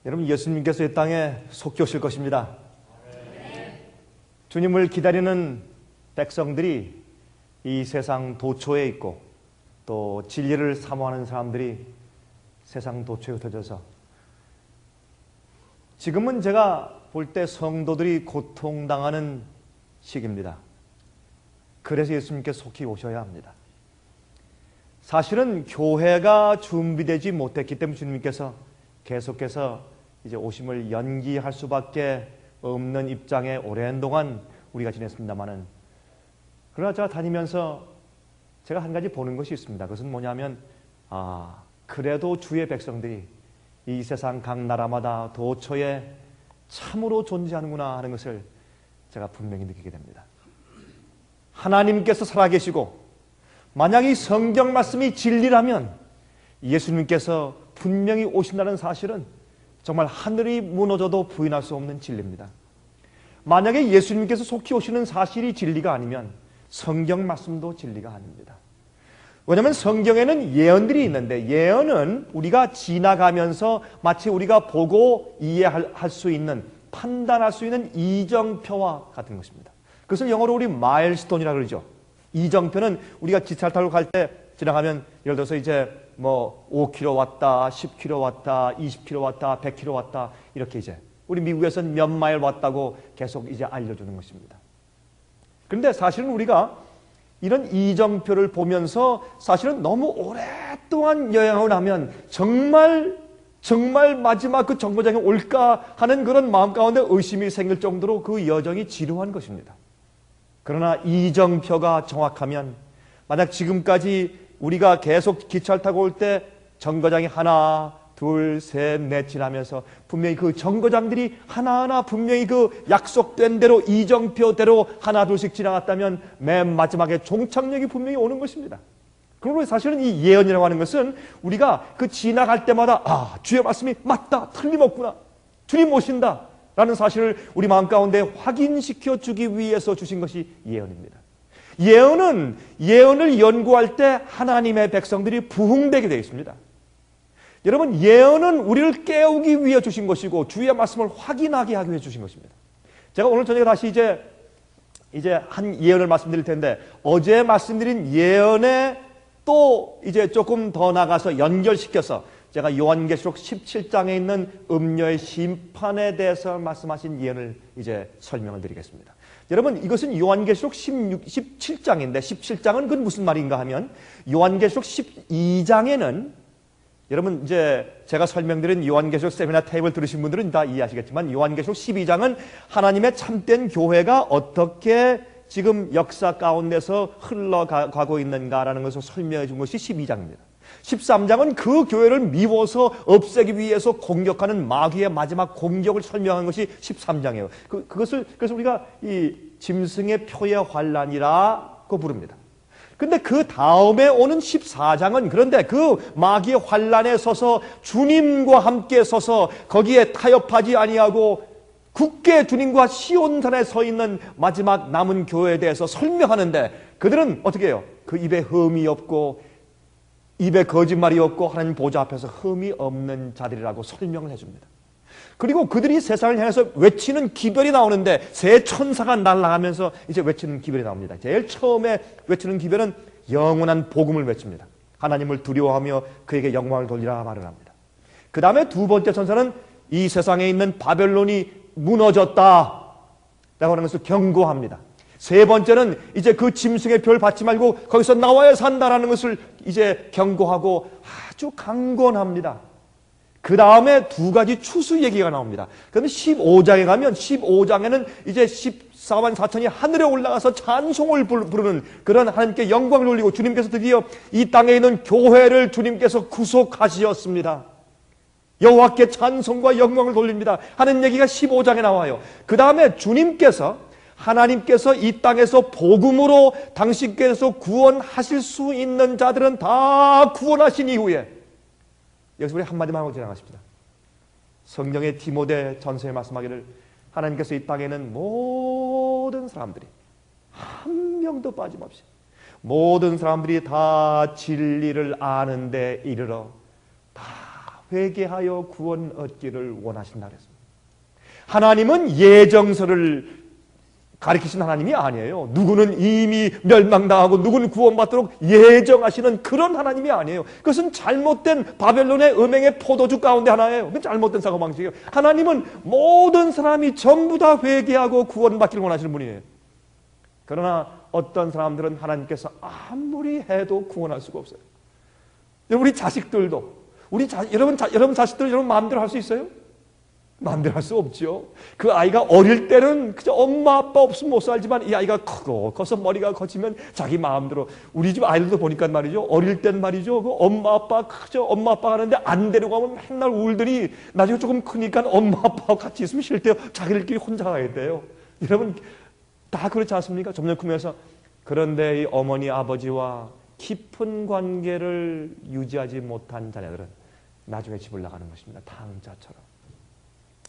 여러분, 예수님께서 이 땅에 속히 오실 것입니다. 주님을 기다리는 백성들이 이 세상 도초에 있고 또 진리를 사모하는 사람들이 세상 도초에 흩어져서 지금은 제가 볼 때 성도들이 고통당하는 시기입니다. 그래서 예수님께서 속히 오셔야 합니다. 사실은 교회가 준비되지 못했기 때문에 주님께서 계속해서 이제 오심을 연기할 수밖에 없는 입장에 오랜 동안 우리가 지냈습니다만은, 그러나 제가 다니면서 제가 한 가지 보는 것이 있습니다. 그것은 뭐냐면, 그래도 주의 백성들이 이 세상 각 나라마다 도처에 참으로 존재하는구나 하는 것을 제가 분명히 느끼게 됩니다. 하나님께서 살아계시고 만약 이 성경 말씀이 진리라면 예수님께서 분명히 오신다는 사실은 정말 하늘이 무너져도 부인할 수 없는 진리입니다. 만약에 예수님께서 속히 오시는 사실이 진리가 아니면 성경 말씀도 진리가 아닙니다. 왜냐하면 성경에는 예언들이 있는데, 예언은 우리가 지나가면서 마치 우리가 보고 이해할 수 있는, 판단할 수 있는 이정표와 같은 것입니다. 그것을 영어로 우리 마일스톤이라고 그러죠. 이정표는 우리가 기차를 타고 갈 때 지나가면, 예를 들어서 이제 뭐 5km 왔다, 10km 왔다, 20km 왔다, 100km 왔다, 이렇게 이제 우리 미국에서는 몇 마일 왔다고 계속 이제 알려주는 것입니다. 그런데 사실은 우리가 이런 이정표를 보면서 사실은 너무 오랫동안 여행하고 나면 정말 마지막 그 정거장에 올까 하는 그런 마음 가운데 의심이 생길 정도로 그 여정이 지루한 것입니다. 그러나 이정표가 정확하면, 만약 지금까지 우리가 계속 기차를 타고 올 때 정거장이 하나, 둘, 셋, 넷 지나면서 분명히 그 정거장들이 하나하나 분명히 그 약속된 대로 이정표대로 하나 둘씩 지나갔다면 맨 마지막에 종착역이 분명히 오는 것입니다. 그러므로 사실은 이 예언이라고 하는 것은 우리가 그 지나갈 때마다 주의 말씀이 맞다, 틀림없구나, 주님 오신다 라는 사실을 우리 마음 가운데 확인시켜 주기 위해서 주신 것이 예언입니다. 예언을 연구할 때 하나님의 백성들이 부흥되게 되어 있습니다. 여러분, 예언은 우리를 깨우기 위해 주신 것이고 주의 말씀을 확인하게 하기 위해 주신 것입니다. 제가 오늘 저녁에 다시 이제 한 예언을 말씀드릴 텐데, 어제 말씀드린 예언에 또 이제 조금 더 나가서 연결시켜서 제가 요한계시록 17장에 있는 음녀의 심판에 대해서 말씀하신 예언을 이제 설명을 드리겠습니다. 여러분, 이것은 요한계시록 17장인데 17장은 그건 무슨 말인가 하면, 요한계시록 12장에는 여러분, 이제 제가 설명드린 요한계시록 세미나 테이블 들으신 분들은 다 이해하시겠지만, 요한계시록 12장은 하나님의 참된 교회가 어떻게 지금 역사 가운데서 흘러가고 있는가라는 것을 설명해 준 것이 12장입니다. 13장은 그 교회를 미워서 없애기 위해서 공격하는 마귀의 마지막 공격을 설명한 것이 13장이에요. 그래서 우리가 이 짐승의 표의 환란이라고 부릅니다. 근데 그 다음에 오는 14장은 그런데 그 마귀의 환란에 서서 주님과 함께 서서 거기에 타협하지 아니하고 굳게 주님과 시온산에 서 있는 마지막 남은 교회에 대해서 설명하는데, 그들은 어떻게 해요? 그 입에 흠이 없고 입에 거짓말이 없고 하나님 보좌 앞에서 흠이 없는 자들이라고 설명을 해줍니다. 그리고 그들이 세상을 향해서 외치는 기별이 나오는데, 새 천사가 날아가면서 이제 외치는 기별이 나옵니다. 제일 처음에 외치는 기별은 영원한 복음을 외칩니다. 하나님을 두려워하며 그에게 영광을 돌리라 말을 합니다. 그 다음에 두 번째 천사는 이 세상에 있는 바벨론이 무너졌다 라고 하는 것을 경고합니다. 세 번째는 이제 그 짐승의 표를 받지 말고 거기서 나와야 산다라는 것을 이제 경고하고 아주 강권합니다. 그 다음에 두 가지 추수 얘기가 나옵니다. 그러면 15장에 가면 15장에는 이제 14만 4천이 하늘에 올라가서 찬송을 부르는 그런 하나님께 영광을 돌리고, 주님께서 드디어 이 땅에 있는 교회를 주님께서 구속하시었습니다. 여호와께 찬송과 영광을 돌립니다 하는 얘기가 15장에 나와요. 그 다음에 하나님께서 이 땅에서 복음으로 당신께서 구원하실 수 있는 자들은 다 구원하신 이후에, 여기서 우리 한마디만 하고 지나가십시다. 성경의 디모데 전서에 말씀하기를, 하나님께서 이 땅에는 모든 사람들이 한 명도 빠짐없이 모든 사람들이 다 진리를 아는 데 이르러 다 회개하여 구원 얻기를 원하신다 그랬습니다. 하나님은 예정서를 가리키신 하나님이 아니에요. 누구는 이미 멸망당하고 누구는 구원받도록 예정하시는 그런 하나님이 아니에요. 그것은 잘못된 바벨론의 음행의 포도주 가운데 하나예요. 그건 잘못된 사고방식이에요. 하나님은 모든 사람이 전부 다 회개하고 구원받기를 원하시는 분이에요. 그러나 어떤 사람들은 하나님께서 아무리 해도 구원할 수가 없어요. 우리 자식들도 여러분 자식들 여러분 마음대로 할 수 있어요? 마음대로 할 수 없죠. 그 아이가 어릴 때는 그저 엄마 아빠 없으면 못 살지만 이 아이가 커서 머리가 커지면 자기 마음대로. 우리 집 아이들도 보니까 말이죠. 어릴 땐 말이죠. 그 엄마 아빠 그저 엄마 아빠 하는데 안 데려가면 맨날 울더니 나중에 조금 크니까 엄마 아빠하고 같이 있으면 싫대요. 자기들끼리 혼자 가야 돼요. 여러분 다 그렇지 않습니까? 점점 크면서. 그런데 이 어머니 아버지와 깊은 관계를 유지하지 못한 자녀들은 나중에 집을 나가는 것입니다. 다음 자처럼.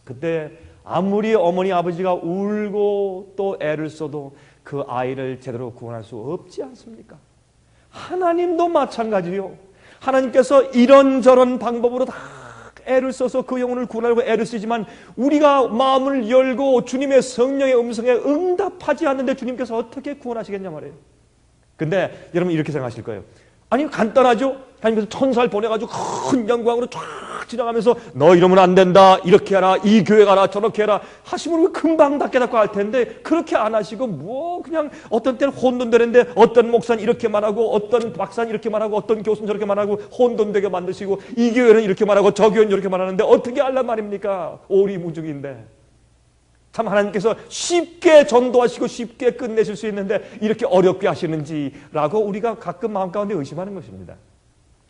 그때 아무리 어머니 아버지가 울고 또 애를 써도 그 아이를 제대로 구원할 수 없지 않습니까? 하나님도 마찬가지요. 하나님께서 이런저런 방법으로 다 애를 써서 그 영혼을 구원하려고 애를 쓰지만 우리가 마음을 열고 주님의 성령의 음성에 응답하지 않는데 주님께서 어떻게 구원하시겠냐 말이에요. 근데 여러분 이렇게 생각하실 거예요. 아니 간단하죠. 하나님께서 천사를 보내가지고 큰 영광으로 쫙 지나가면서 너 이러면 안 된다, 이렇게 해라, 이 교회 가라, 저렇게 해라 하시면 금방 다 깨닫고 할 텐데 그렇게 안 하시고 뭐 그냥 어떤 때는 혼돈되는데 어떤 목사는 이렇게 말하고 어떤 박사는 이렇게 말하고 어떤 교수는 저렇게 말하고 혼돈되게 만드시고 이 교회는 이렇게 말하고 저 교회는 이렇게 말하는데 어떻게 알란 말입니까? 오리무중인데. 참 하나님께서 쉽게 전도하시고 쉽게 끝내실 수 있는데 이렇게 어렵게 하시는지라고 우리가 가끔 마음 가운데 의심하는 것입니다.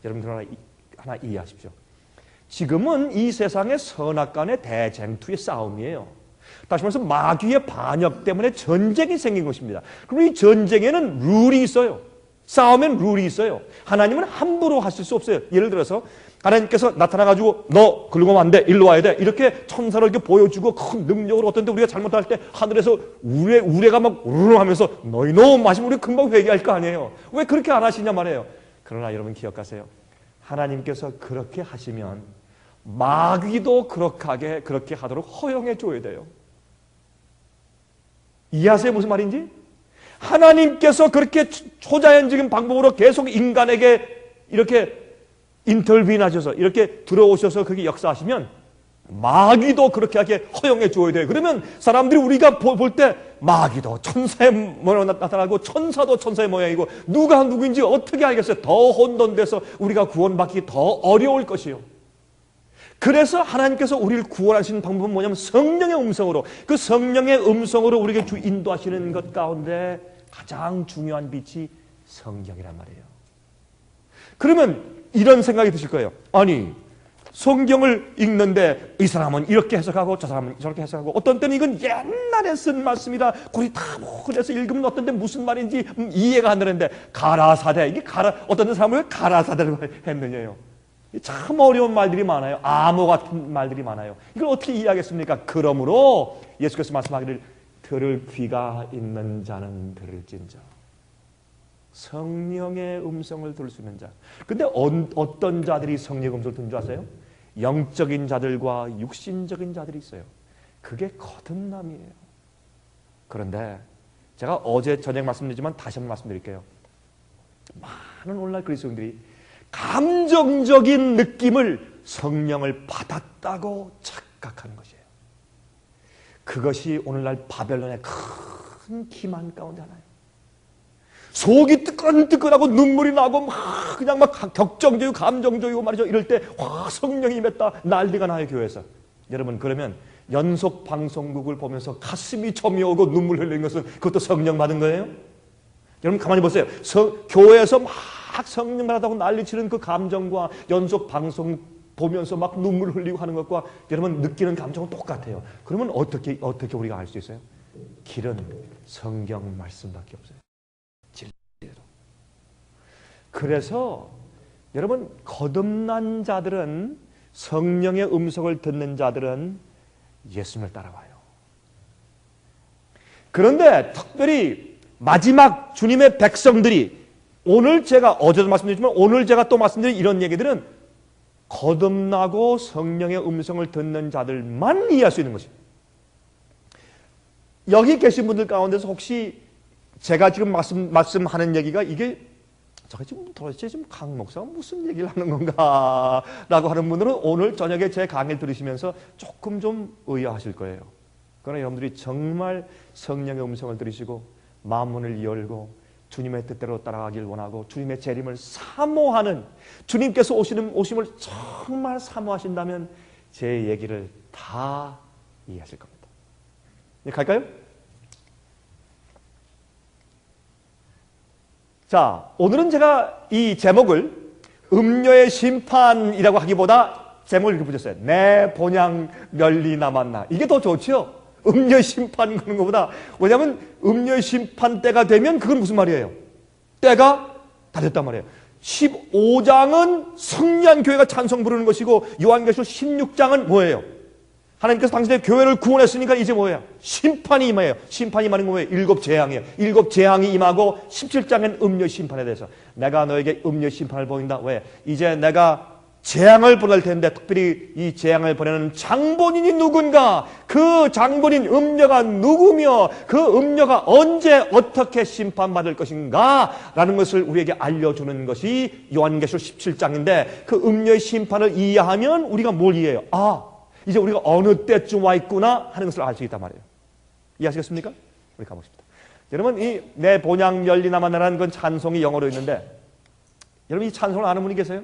여러분들 하나 이해하십시오. 지금은 이 세상의 선악간의 대쟁투의 싸움이에요. 다시 말해서 마귀의 반역 때문에 전쟁이 생긴 것입니다. 그리고 이 전쟁에는 룰이 있어요. 싸움엔 룰이 있어요. 하나님은 함부로 하실 수 없어요. 예를 들어서 하나님께서 나타나가지고 너 글로 가면 안 돼, 일로 와야 돼 이렇게 천사를 이렇게 보여주고 큰 능력으로 어떤 때 우리가 잘못할 때 하늘에서 우레가 막 우르르 하면서 너희 놈 하시면 우리 금방 회개할 거 아니에요. 왜 그렇게 안 하시냐 말이에요. 그러나 여러분 기억하세요. 하나님께서 그렇게 하시면 마귀도 그렇게 하도록 허용해 줘야 돼요. 이해하세요? 무슨 말인지? 하나님께서 그렇게 초자연적인 방법으로 계속 인간에게 이렇게 인터빈 하셔서 이렇게 들어오셔서 그게 역사하시면 마귀도 그렇게 하게 허용해 줘야 돼요. 그러면 사람들이 우리가 볼 때 마귀도 천사의 모양으로 나타나고 천사도 천사의 모양이고 누가 누구인지 어떻게 알겠어요? 더 혼돈돼서 우리가 구원받기 더 어려울 것이요. 그래서 하나님께서 우리를 구원하시는 방법은 뭐냐면 성령의 음성으로, 그 성령의 음성으로 우리에게 인도하시는 것 가운데 가장 중요한 빛이 성경이란 말이에요. 그러면 이런 생각이 드실 거예요. 아니 성경을 읽는데 이 사람은 이렇게 해석하고 저 사람은 저렇게 해석하고 어떤 때는 이건 옛날에 쓴 말씀이라 우리 다 그래서 읽으면 어떤 때 무슨 말인지 이해가 안 되는데 가라사대, 이게 어떤 사람을 가라사대로 했느냐요. 참 어려운 말들이 많아요. 암호 같은 말들이 많아요. 이걸 어떻게 이해하겠습니까? 그러므로 예수께서 말씀하기를 들을 귀가 있는 자는 들을진저. 성령의 음성을 들을 수 있는 자. 근데 어떤 자들이 성령의 음성을 듣는 줄 아세요? 영적인 자들과 육신적인 자들이 있어요. 그게 거듭남이에요. 그런데 제가 어제 저녁 말씀드리지만 다시 한번 말씀드릴게요. 많은 오늘날 그리스도인들이 감정적인 느낌을 성령을 받았다고 착각하는 것이에요. 그것이 오늘날 바벨론의 큰 기만 가운데 하나예요. 속이 뜨끈뜨끈하고 눈물이 나고 그냥 격정적이고 감정적이고 말이죠. 이럴 때 성령이 임했다 난리가 나요, 교회에서. 여러분 그러면 연속 방송국을 보면서 가슴이 점이 오고 눈물 흘리는 것은 그것도 성령 받은 거예요? 여러분 가만히 보세요. 교회에서 막 성령 받았다고 난리치는 그 감정과 연속 방송 보면서 막 눈물 흘리고 하는 것과 여러분 느끼는 감정은 똑같아요. 그러면 어떻게 우리가 알 수 있어요? 길은 성경 말씀밖에 없어요. 진리로. 그래서 여러분 거듭난 자들은, 성령의 음성을 듣는 자들은 예수님을 따라와요. 그런데 특별히 마지막 주님의 백성들이, 오늘 제가 어제도 말씀드렸지만 오늘 제가 또 말씀드린 이런 얘기들은 거듭나고 성령의 음성을 듣는 자들만 이해할 수 있는 것입니다. 여기 계신 분들 가운데서 혹시 제가 지금 말씀하는 얘기가 이게 제가 지금 도대체 지금 강 목사가 무슨 얘기를 하는 건가 라고 하는 분들은 오늘 저녁에 제 강의를 들으시면서 조금 좀 의아하실 거예요. 그러나 여러분들이 정말 성령의 음성을 들으시고 마음문을 열고 주님의 뜻대로 따라가길 원하고 주님의 재림을 사모하는, 주님께서 오심을 정말 사모하신다면 제 얘기를 다 이해하실 겁니다. 네, 갈까요? 자, 오늘은 제가 이 제목을 음녀의 심판이라고 하기보다 제목을 이렇게 붙였어요. 내 본향 멸리 남았나. 이게 더 좋죠? 음녀의 심판 그런 것보다. 왜냐하면 음녀의 심판 때가 되면 그건 무슨 말이에요? 때가 다 됐단 말이에요. 15장은 승리한 교회가 찬송 부르는 것이고 요한계시록 16장은 뭐예요? 하나님께서 당신의 교회를 구원했으니까 이제 뭐예요? 심판이 임해요. 심판이 임하는 건 뭐예요? 7재앙이에요. 7재앙이 임하고 17장엔 음녀의 심판에 대해서 내가 너에게 음녀의 심판을 보인다. 왜? 이제 내가 재앙을 보낼 텐데 특별히 이 재앙을 보내는 장본인이 누군가, 그 장본인 음녀가 누구며 그 음녀가 언제 어떻게 심판받을 것인가 라는 것을 우리에게 알려주는 것이 요한계시록 17장인데 그 음녀의 심판을 이해하면 우리가 뭘 이해해요? 아, 이제 우리가 어느 때쯤 와 있구나 하는 것을 알 수 있단 말이에요. 이해하시겠습니까? 우리 가보십시다. 여러분, 이 내 본향 멸리 남았나라는 건 찬송이 영어로 있는데 여러분 이 찬송을 아는 분이 계세요?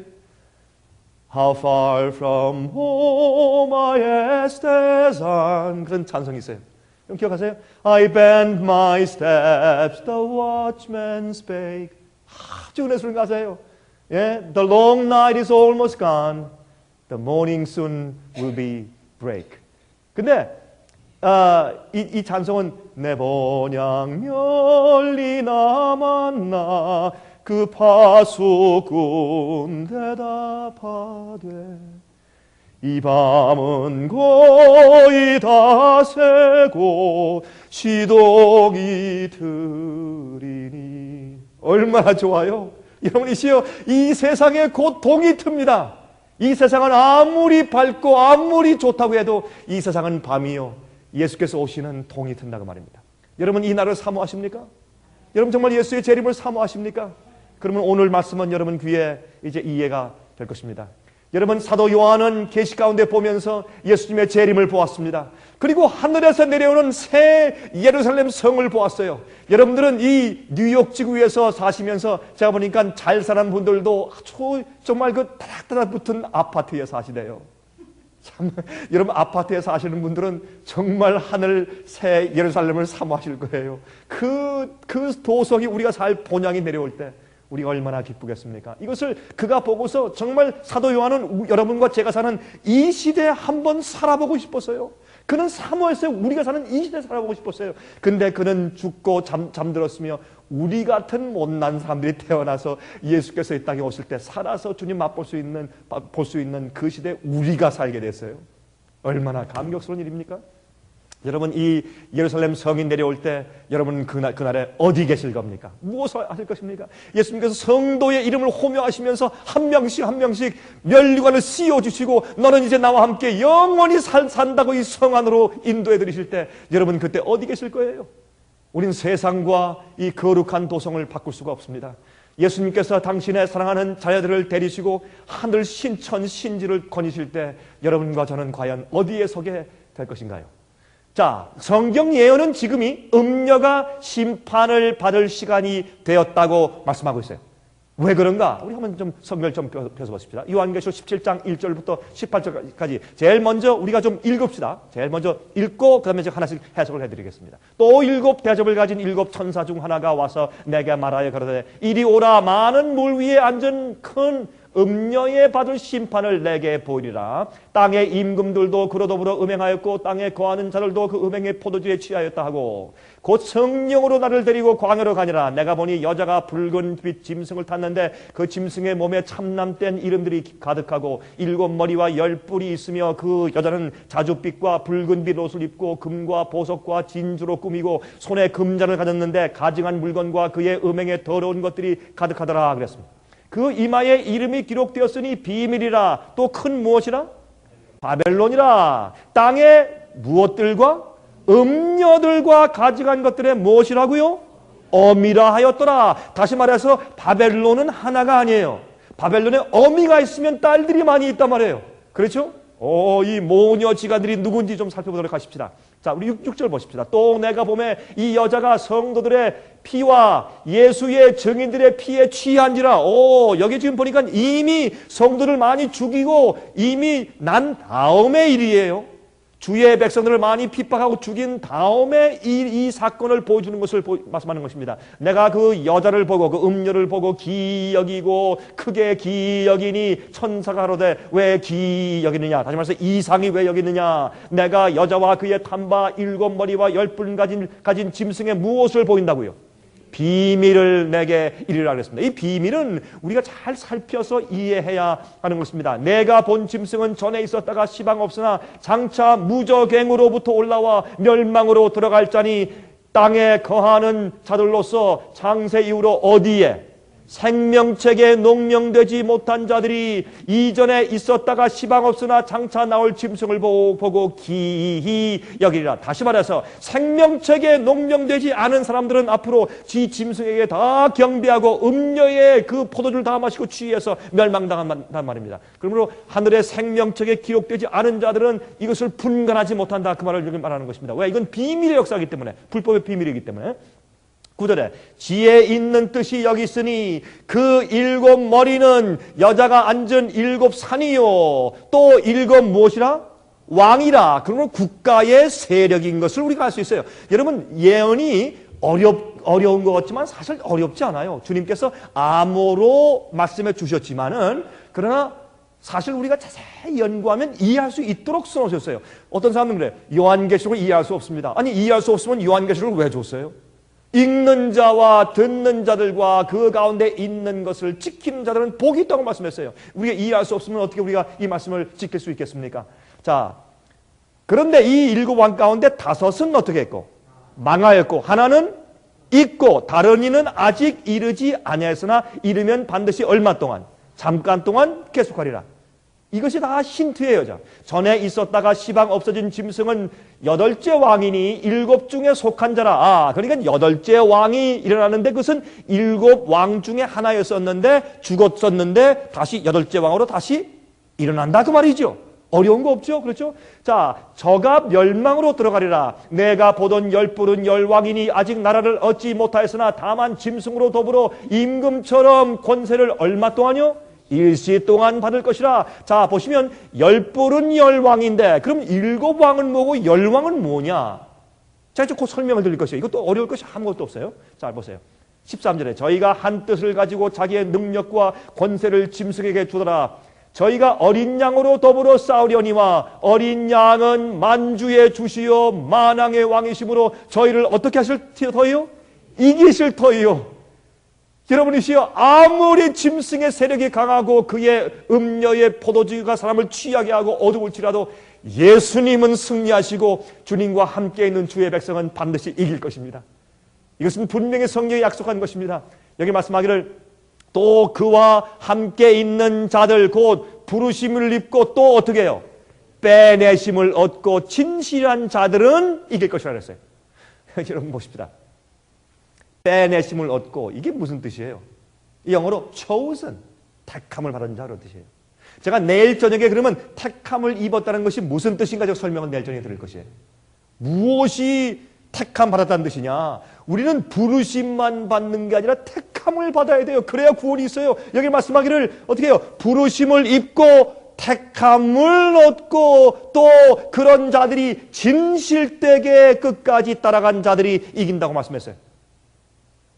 How far from home I est as on 그런 찬송이 있어요. 여러분 기억하세요? I bend my steps, the watchman spake. 아주 은혜스러운 가사예요. 예, The long night is almost gone. The morning soon will be break. 근데 이 찬송은 내 본향 멸리 남았나 그 파수꾼 대답하되 이 밤은 거의 다 새고 시동이 들이니. 얼마나 좋아요. 여러분 이 세상에 곧 동이 틉니다. 이 세상은 아무리 밝고 아무리 좋다고 해도 이 세상은 밤이요 예수께서 오시는 동이 튼다고 말입니다. 여러분 이 날을 사모하십니까? 여러분 정말 예수의 재림을 사모하십니까? 그러면 오늘 말씀은 여러분 귀에 이제 이해가 될 것입니다. 여러분 사도 요한은 계시 가운데 보면서 예수님의 재림을 보았습니다. 그리고 하늘에서 내려오는 새 예루살렘 성을 보았어요. 여러분들은 이 뉴욕 지구에서 사시면서 제가 보니까 잘 사는 분들도 아주 정말 그 따닥따닥 붙은 아파트에 사시네요. 참, 여러분 아파트에 사시는 분들은 정말 하늘 새 예루살렘을 사모하실 거예요. 그 도성이 우리가 살 본향이 내려올 때 우리가 얼마나 기쁘겠습니까? 이것을 그가 보고서 정말 사도 요한은 여러분과 제가 사는 이 시대에 한번 살아보고 싶었어요. 그는 사모했어요. 우리가 사는 이 시대에 살아보고 싶었어요. 근데 그는 죽고 잠들었으며 우리 같은 못난 사람들이 태어나서 예수께서 이 땅에 오실 때 살아서 주님 볼 수 있는 그 시대에 우리가 살게 됐어요. 얼마나 감격스러운 일입니까? 여러분 이 예루살렘 성이 내려올 때 여러분 그날에 어디 계실 겁니까? 무엇을 하실 것입니까? 예수님께서 성도의 이름을 호명하시면서 한 명씩 면류관을 씌워주시고 너는 이제 나와 함께 영원히 산다고 이 성 안으로 인도해 드리실 때 여러분 그때 어디 계실 거예요? 우린 세상과 이 거룩한 도성을 바꿀 수가 없습니다. 예수님께서 당신의 사랑하는 자녀들을 데리시고 하늘 신천 신지를 거니실 때 여러분과 저는 과연 어디에 서게 될 것인가요? 자, 성경 예언은 지금이 음녀가 심판을 받을 시간이 되었다고 말씀하고 있어요. 왜 그런가? 우리 한번 좀 성경을 좀 펴서보십시다. 요한계시록 17장 1절부터 18절까지 제일 먼저 우리가 좀 읽읍시다. 제일 먼저 읽고 그 다음에 하나씩 해석을 해드리겠습니다. 또 7 대접을 가진 7 천사 중 하나가 와서 내게 말하여 가로되 이리 오라. 많은 물 위에 앉은 큰 음녀에 받을 심판을 내게 보이리라. 땅의 임금들도 그로 더불어 음행하였고 땅에 거하는 자들도 그 음행의 포도주에 취하였다 하고 곧 성령으로 나를 데리고 광야로 가니라. 내가 보니 여자가 붉은 빛 짐승을 탔는데 그 짐승의 몸에 참남된 이름들이 가득하고 7 머리와 10 뿔이 있으며 그 여자는 자줏빛과 붉은 빛 옷을 입고 금과 보석과 진주로 꾸미고 손에 금잔을 가졌는데 가증한 물건과 그의 음행에 더러운 것들이 가득하더라 그랬습니다. 그 이마에 이름이 기록되었으니 비밀이라. 또 큰 무엇이라? 바벨론이라. 땅의 무엇들과 음녀들과 가져간 것들의 무엇이라고요? 어미라 하였더라. 다시 말해서 바벨론은 하나가 아니에요. 바벨론에 어미가 있으면 딸들이 많이 있단 말이에요. 그렇죠? 이 모녀 지간들이 누군지 좀 살펴보도록 하십시다. 자, 우리 6절 보십시다. 또 내가 보매 이 여자가 성도들의 피와 예수의 증인들의 피에 취한지라. 여기 지금 보니까 이미 성도를 많이 죽이고 이미 난 다음의 일이에요. 주의 백성들을 많이 핍박하고 죽인 다음에 이 사건을 보여주는 것을 말씀하는 것입니다. 내가 그 여자를 보고 그 음녀를 보고 기여기고 크게 기여기니 천사가 가로되 왜 기여기느냐. 다시 말해서 이상이 왜 여기 있느냐. 내가 여자와 그의 탐바 7머리와 10뿔 가진 짐승의 무엇을 보인다고요? 비밀을 내게 이르라 그랬습니다. 이 비밀은 우리가 잘 살펴서 이해해야 하는 것입니다. 내가 본 짐승은 전에 있었다가 시방 없으나 장차 무저갱으로부터 올라와 멸망으로 들어갈 자니 땅에 거하는 자들로서 창세 이후로 어디에 생명책에 농명되지 못한 자들이 이전에 있었다가 시방 없으나 장차 나올 짐승을 보고 기히 여기리라. 다시 말해서 생명책에 농명되지 않은 사람들은 앞으로 지 짐승에게 다 경배하고 음녀의 그 포도주를 다 마시고 취해서 멸망당한단 말입니다. 그러므로 하늘의 생명책에 기록되지 않은 자들은 이것을 분간하지 못한다. 그 말을 여기 말하는 것입니다. 왜? 이건 비밀의 역사이기 때문에, 불법의 비밀이기 때문에. 9절에 지혜 있는 뜻이 여기 있으니 그 7머리는 여자가 앉은 7산이요 또 7 무엇이라? 왕이라. 그러면 국가의 세력인 것을 우리가 알 수 있어요. 여러분, 예언이 어려운 것 같지만 사실 어렵지 않아요. 주님께서 암호로 말씀해 주셨지만은 그러나 사실 우리가 자세히 연구하면 이해할 수 있도록 써놓으셨어요. 어떤 사람은 그래요. 요한계시록을 이해할 수 없습니다. 아니, 이해할 수 없으면 요한계시록을 왜 줬어요? 읽는 자와 듣는 자들과 그 가운데 있는 것을 지키는 자들은 복이 있다고 말씀했어요. 우리가 이해할 수 없으면 어떻게 우리가 이 말씀을 지킬 수 있겠습니까? 자, 그런데 이 7왕 가운데 5은 어떻게 했고? 망하였고 하나는 있고 다른 이는 아직 이르지 아니하였으나 이르면 반드시 얼마 동안? 잠깐 동안 계속하리라. 이것이 다 힌트예요. 자, 전에 있었다가 시방 없어진 짐승은 8째 왕이니 7 중에 속한 자라. 그러니까 8째 왕이 일어나는데 그것은 7 왕 중에 하나였었는데 죽었었는데 다시 8째 왕으로 다시 일어난다 그 말이죠. 어려운 거 없죠? 그렇죠? 자, 저가 멸망으로 들어가리라. 내가 보던 10뿔은 10왕이니 아직 나라를 얻지 못하였으나 다만 짐승으로 더불어 임금처럼 권세를 얼마 동안요? 일시 동안 받을 것이라. 자, 보시면 10뿔은 10왕인데 그럼 7왕은 뭐고 10왕은 뭐냐? 제가 곧 설명을 드릴 것이에요. 이것도 어려울 것이 아무것도 없어요. 자, 보세요. 13절에 저희가 한 뜻을 가지고 자기의 능력과 권세를 짐승에게 주더라. 저희가 어린 양으로 더불어 싸우려니와 어린 양은 만주의 주시요 만왕의 왕이심으로 저희를 어떻게 하실 터이요? 이기실 터이요. 여러분이시여, 아무리 짐승의 세력이 강하고 그의 음녀의 포도주가 사람을 취하게 하고 어두울지라도 예수님은 승리하시고 주님과 함께 있는 주의 백성은 반드시 이길 것입니다. 이것은 분명히 성경에 약속한 것입니다. 여기 말씀하기를 또 그와 함께 있는 자들 곧 부르심을 입고 또 어떻게 해요? 빼내심을 얻고 진실한 자들은 이길 것이라 그랬어요. 여러분 보십시다. 빼내심을 얻고 이게 무슨 뜻이에요? 이 영어로 chosen, 택함을 받은 자라는 뜻이에요. 제가 내일 저녁에 그러면 택함을 입었다는 것이 무슨 뜻인가 제가 설명은 내일 저녁에 드릴 것이에요. 무엇이 택함 받았다는 뜻이냐? 우리는 부르심만 받는 게 아니라 택함을 받아야 돼요. 그래야 구원이 있어요. 여기 말씀하기를 어떻게 해요? 부르심을 입고 택함을 얻고 또 그런 자들이 진실되게 끝까지 따라간 자들이 이긴다고 말씀했어요.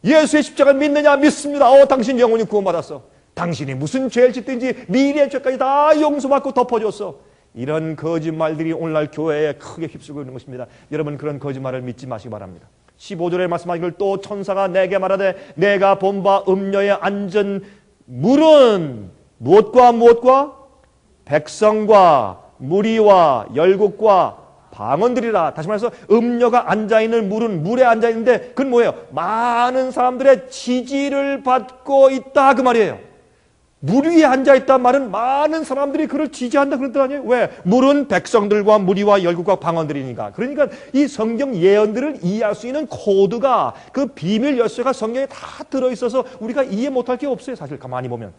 예수의 십자가를 믿느냐? 믿습니다. 당신 영혼이 구원받았어. 당신이 무슨 죄를 짓든지 미래의 죄까지 다 용서받고 덮어줬어. 이런 거짓말들이 오늘날 교회에 크게 휩쓸고 있는 것입니다. 여러분 그런 거짓말을 믿지 마시기 바랍니다. 15절에 말씀하기를 또 천사가 내게 말하되 내가 본 바 음녀에 앉은 물은 무엇과 백성과 무리와 열국과 방언들이라. 다시 말해서 음녀가 앉아있는 물은 물에 앉아있는데 그건 뭐예요? 많은 사람들의 지지를 받고 있다 그 말이에요. 물 위에 앉아있단 말은 많은 사람들이 그를 지지한다 그런 뜻 아니에요? 왜? 물은 백성들과 무리와 열국과 방언들이니까. 그러니까 이 성경 예언들을 이해할 수 있는 코드가, 그 비밀 열쇠가 성경에 다 들어있어서 우리가 이해 못할 게 없어요. 사실 가만히 보면.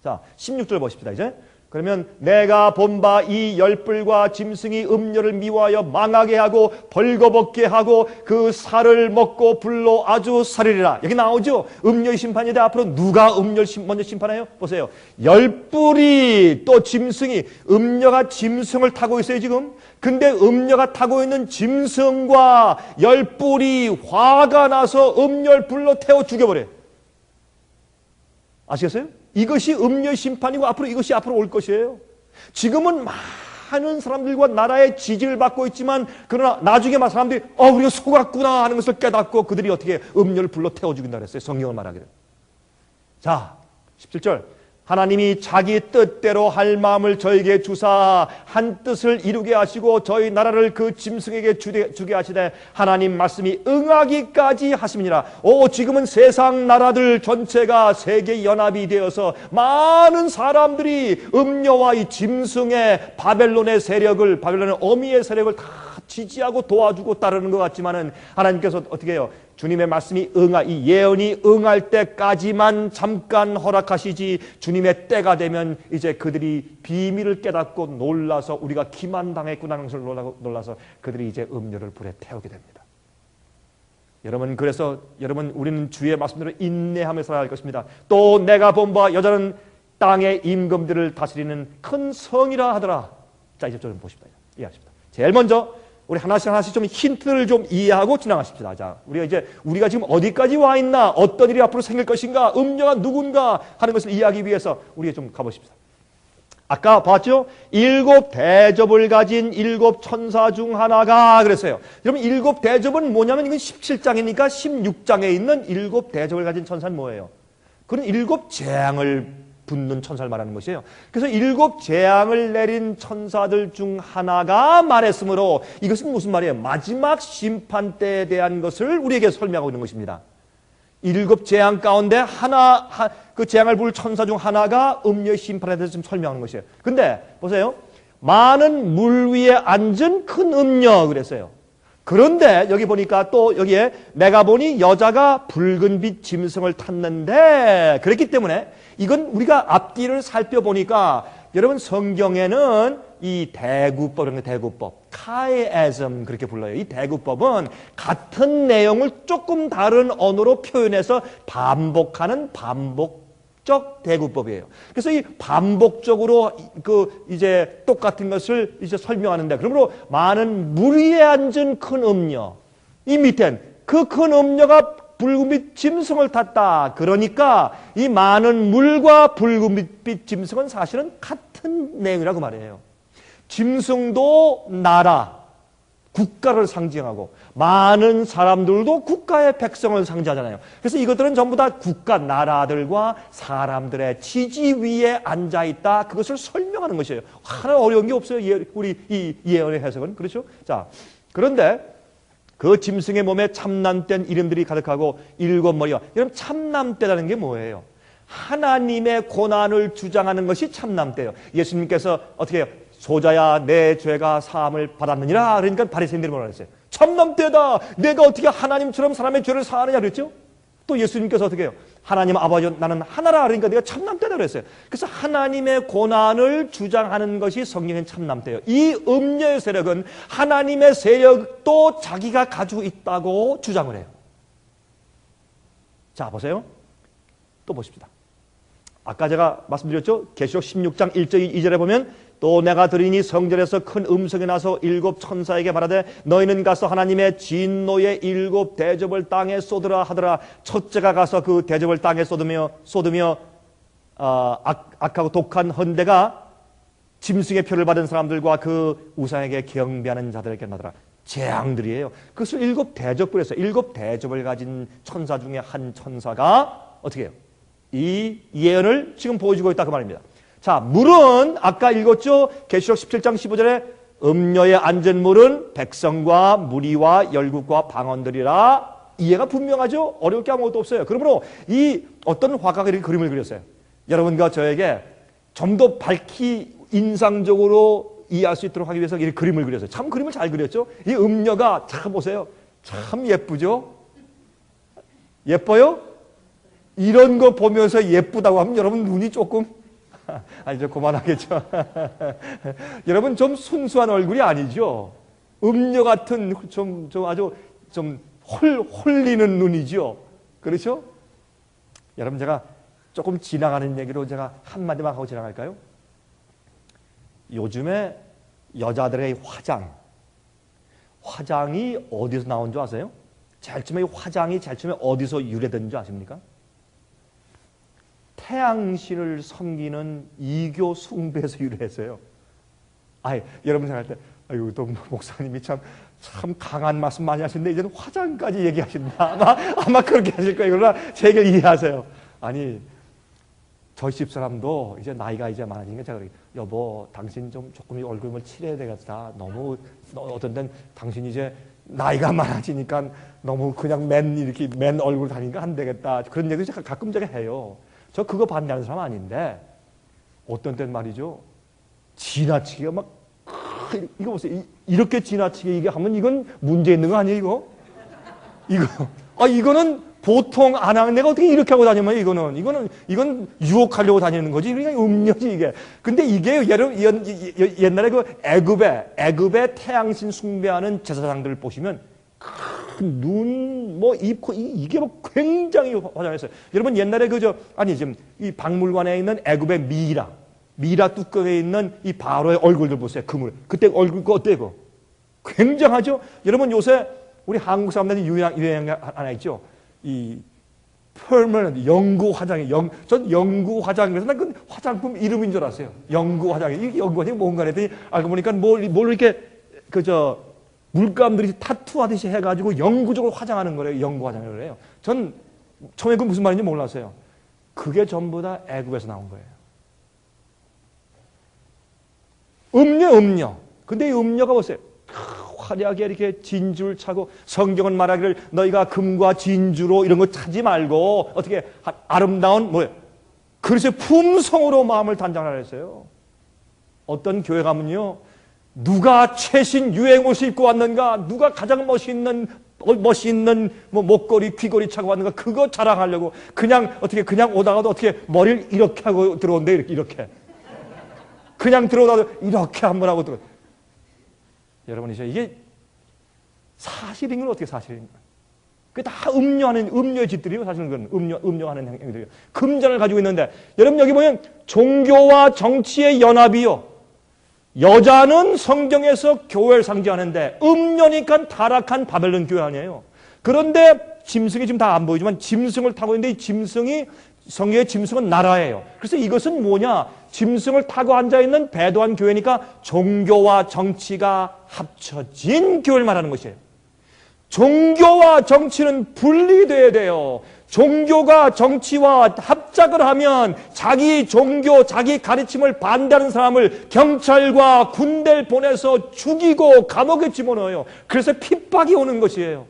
자, 16절 보십시다 이제. 그러면 내가 본 바 이 열불과 짐승이 음료를 미워하여 망하게 하고 벌거벗게 하고 그 살을 먹고 불로 아주 살리리라. 여기 나오죠. 음료의 심판인데 앞으로 누가 음료를 먼저 심판해요? 보세요. 열불이 또 짐승이, 음료가 짐승을 타고 있어요 지금. 근데 음료가 타고 있는 짐승과 열불이 화가 나서 음료를 불로 태워 죽여버려요. 아시겠어요? 이것이 음료의 심판이고 앞으로 이것이 앞으로 올 것이에요. 지금은 많은 사람들과 나라의 지지를 받고 있지만 그러나 나중에 막 사람들이 우리가 속았구나 하는 것을 깨닫고 그들이 어떻게 음료를 불러 태워 죽인다 그랬어요. 성경을 말하기를. 자, 17절. 하나님이 자기 뜻대로 할 마음을 저에게 주사 한 뜻을 이루게 하시고 저희 나라를 그 짐승에게 주게 하시되 하나님 말씀이 응하기까지 하심이니라. 지금은 세상 나라들 전체가 세계 연합이 되어서 많은 사람들이 음료와 이 짐승의 바벨론의 세력을, 바벨론의 어미의 세력을 다 지지하고 도와주고 따르는 것 같지만은 하나님께서 어떻게 해요? 주님의 말씀이 이 예언이 응할 때까지만 잠깐 허락하시지 주님의 때가 되면 이제 그들이 비밀을 깨닫고 놀라서 우리가 기만당했구나 하는 것을 놀라서 그들이 이제 음료를 불에 태우게 됩니다. 여러분, 그래서 여러분 우리는 주의 말씀대로 인내하며 살아야 할 것입니다. 또 내가 본 바 여자는 땅의 임금들을 다스리는 큰 성이라 하더라. 자, 이제 좀 보십시다. 이해하십시다. 제일 먼저 우리 하나씩 좀 힌트를 좀 이해하고 지나가십시다. 자, 우리가 지금 어디까지 와 있나, 어떤 일이 앞으로 생길 것인가, 음료가 누군가 하는 것을 이해하기 위해서 우리가 좀 가보십시다. 아까 봤죠? 7 대접을 가진 7 천사 중 하나가 그랬어요. 여러분 7 대접은 뭐냐면 이건 17장이니까 16장에 있는 7 대접을 가진 천사는 뭐예요? 그건 7 재앙을 붙는 천사를 말하는 것이에요. 그래서 7 재앙을 내린 천사들 중 하나가 말했으므로 이것은 무슨 말이에요? 마지막 심판 때에 대한 것을 우리에게 설명하고 있는 것입니다. 7 재앙 가운데 그 재앙을 부를 천사 중 하나가 음료의 심판에 대해서 좀 설명하는 것이에요. 근데 보세요. 많은 물 위에 앉은 큰 음료 그랬어요. 그런데 여기 보니까 또 여기에 내가 보니 여자가 붉은빛 짐승을 탔는데 그랬기 때문에 이건 우리가 앞뒤를 살펴보니까 여러분 성경에는 이 대구법, 대구법, 카에에즘 그렇게 불러요. 이 대구법은 같은 내용을 조금 다른 언어로 표현해서 반복하는 반복적 대구법이에요. 그래서 이 반복적으로 이제 똑같은 것을 이제 설명하는데 그러므로 많은 물 위에 앉은 큰 음료, 이 밑엔 그 큰 음료가 붉은빛 짐승을 탔다. 그러니까 이 많은 물과 붉은빛 짐승은 사실은 같은 내용이라고 말해요. 짐승도 나라, 국가를 상징하고 많은 사람들도 국가의 백성을 상징하잖아요. 그래서 이것들은 전부 다 국가, 나라들과 사람들의 지지 위에 앉아있다. 그것을 설명하는 것이에요. 하나 어려운 게 없어요. 우리 이 예언의 해석은. 그렇죠? 자, 그런데 그 짐승의 몸에 참남된 이름들이 가득하고 7 머리와. 여러분 참남대라는 게 뭐예요? 하나님의 고난을 주장하는 것이 참남대예요. 예수님께서 어떻게 해요? 소자야 내 죄가 사함을 받았느니라. 그러니까 바리새인들이 뭐라 그랬어요? 참남대다. 내가 어떻게 하나님처럼 사람의 죄를 사하느냐 그랬죠? 또 예수님께서 어떻게 해요? 하나님 아버지 나는 하나라. 그러니까 내가 참남대다 그랬어요. 그래서 하나님의 고난을 주장하는 것이 성경의 참남대예요. 이 음료의 세력은 하나님의 세력도 자기가 가지고 있다고 주장을 해요. 자, 보세요. 또 보십시다. 아까 제가 말씀드렸죠? 계시록 16장 1절 2절에 보면 또 내가 들으니 성전에서 큰 음성이 나서 7 천사에게 말하되 너희는 가서 하나님의 진노의 7 대접을 땅에 쏟으라 하더라. 첫째가 가서 그 대접을 땅에 쏟으며 악하고 독한 헌대가 짐승의 표를 받은 사람들과 그 우상에게 경배하는 자들에게 나더라. 재앙들이에요. 그것을 7 대접을 했어요. 7 대접을 가진 천사 중에 한 천사가 어떻게 해요? 이 예언을 지금 보여주고 있다 그 말입니다. 자, 물은 아까 읽었죠? 계시록 17장 15절에 음료에 앉은 물은 백성과 무리와 열국과 방언들이라. 이해가 분명하죠? 어려울 게 아무것도 없어요. 그러므로 이 어떤 화가가 이렇게 그림을 그렸어요. 여러분과 저에게 좀 더 밝히 인상적으로 이해할 수 있도록 하기 위해서 이 그림을 그렸어요. 참 그림을 잘 그렸죠? 이 음녀가 참 보세요. 참 예쁘죠? 예뻐요? 이런 거 보면서 예쁘다고 하면 여러분 눈이 조금 아니죠, 그만하겠죠. 여러분 좀 순수한 얼굴이 아니죠. 음녀 같은 좀 아주 좀 홀리는 눈이죠. 그렇죠? 여러분 제가 조금 지나가는 얘기로 제가 한마디만 하고 지나갈까요? 요즘에 여자들의 화장이 어디서 나온 줄 아세요? 제일 처음에 화장이 제일 처음에 어디서 유래된 줄 아십니까? 태양신을 섬기는 이교 숭배에서 유래했어요. 여러분 생각할 때, 아유, 또 목사님이 참 강한 말씀 많이 하시는데 이제는 화장까지 얘기하신다. 아마 그렇게 하실 거예요. 그러나 제 얘기를 이해하세요. 아니, 저희 집사람도 이제 나이가 이제 많아지니까 제가 그래요. 여보, 당신 조금 얼굴을 칠해야 되겠다. 너무 어떤 데는 당신 이제 나이가 많아지니까 너무 그냥 맨 얼굴 다니니까 안 되겠다. 그런 얘기도 제가 가끔 해요. 저 그거 반대하는 사람 아닌데 어떤 때는 말이죠. 지나치게 막 이거 보세요. 이렇게 지나치게 이게 하면 이건 문제 있는 거 아니에요, 이거는 보통 안 하는 내가 어떻게 이렇게 하고 다니면 이건 유혹하려고 다니는 거지. 그러니까 음녀지 이게. 근데 이게 옛날에 그 애굽의 태양신 숭배하는 제사장들을 보시면 큰 눈, 입, 코 이게 굉장히 화장했어요. 여러분 옛날에 지금 이 박물관에 있는 애굽의 미라 뚜껑에 있는 이 바로의 얼굴들 보세요. 그때 얼굴 어때요? 굉장하죠. 여러분 요새 우리 한국 사람들이 유행 하나 있죠. 이 permanent 영구 화장이 전 영구 화장이라서 난 그 화장품 이름인 줄 알았어요. 영구 화장이 이 영구 화장이 뭔가 했더니 알고 보니까 뭘 이렇게 물감들이 타투하듯이 해가지고 영구적으로 화장하는 거래요. 영구 화장을 해요. 전 처음에 그 무슨 말인지 몰랐어요. 그게 전부 다 애굽에서 나온 거예요. 음녀. 근데 이 음녀가 보세요. 화려하게 이렇게 진주를 차고 성경은 말하기를 너희가 금과 진주로 이런 거 차지 말고 어떻게 아름다운 그래서 품성으로 마음을 단장하라 했어요. 어떤 교회 가면요. 누가 최신 유행 옷을 입고 왔는가, 누가 가장 멋있는 목걸이, 귀걸이 차고 왔는가, 그거 자랑하려고 그냥 오다가도 어떻게 머리를 이렇게 하고 들어온대, 이렇게. 그냥 들어오다도 이렇게 한번 하고 들어. 여러분, 이게 사실인 건 어떻게 사실인가? 그게 다 음녀의 짓들이에요, 사실은 그건. 음녀하는 행위들이에요. 금전을 가지고 있는데, 여러분 여기 보면 종교와 정치의 연합이요. 여자는 성경에서 교회를 상징하는데 음녀니까 타락한 바벨론 교회 아니에요. 그런데 짐승이 지금 다 안 보이지만 짐승을 타고 있는데 이 짐승이 성경의 짐승은 나라예요. 그래서 이것은 뭐냐? 짐승을 타고 앉아있는 배도한 교회니까 종교와 정치가 합쳐진 교회를 말하는 것이에요. 종교와 정치는 분리돼야 돼요. 종교가 정치와 합작을 하면 자기 종교, 자기 가르침을 반대하는 사람을 경찰과 군대를 보내서 죽이고 감옥에 집어넣어요. 그래서 핍박이 오는 것이에요.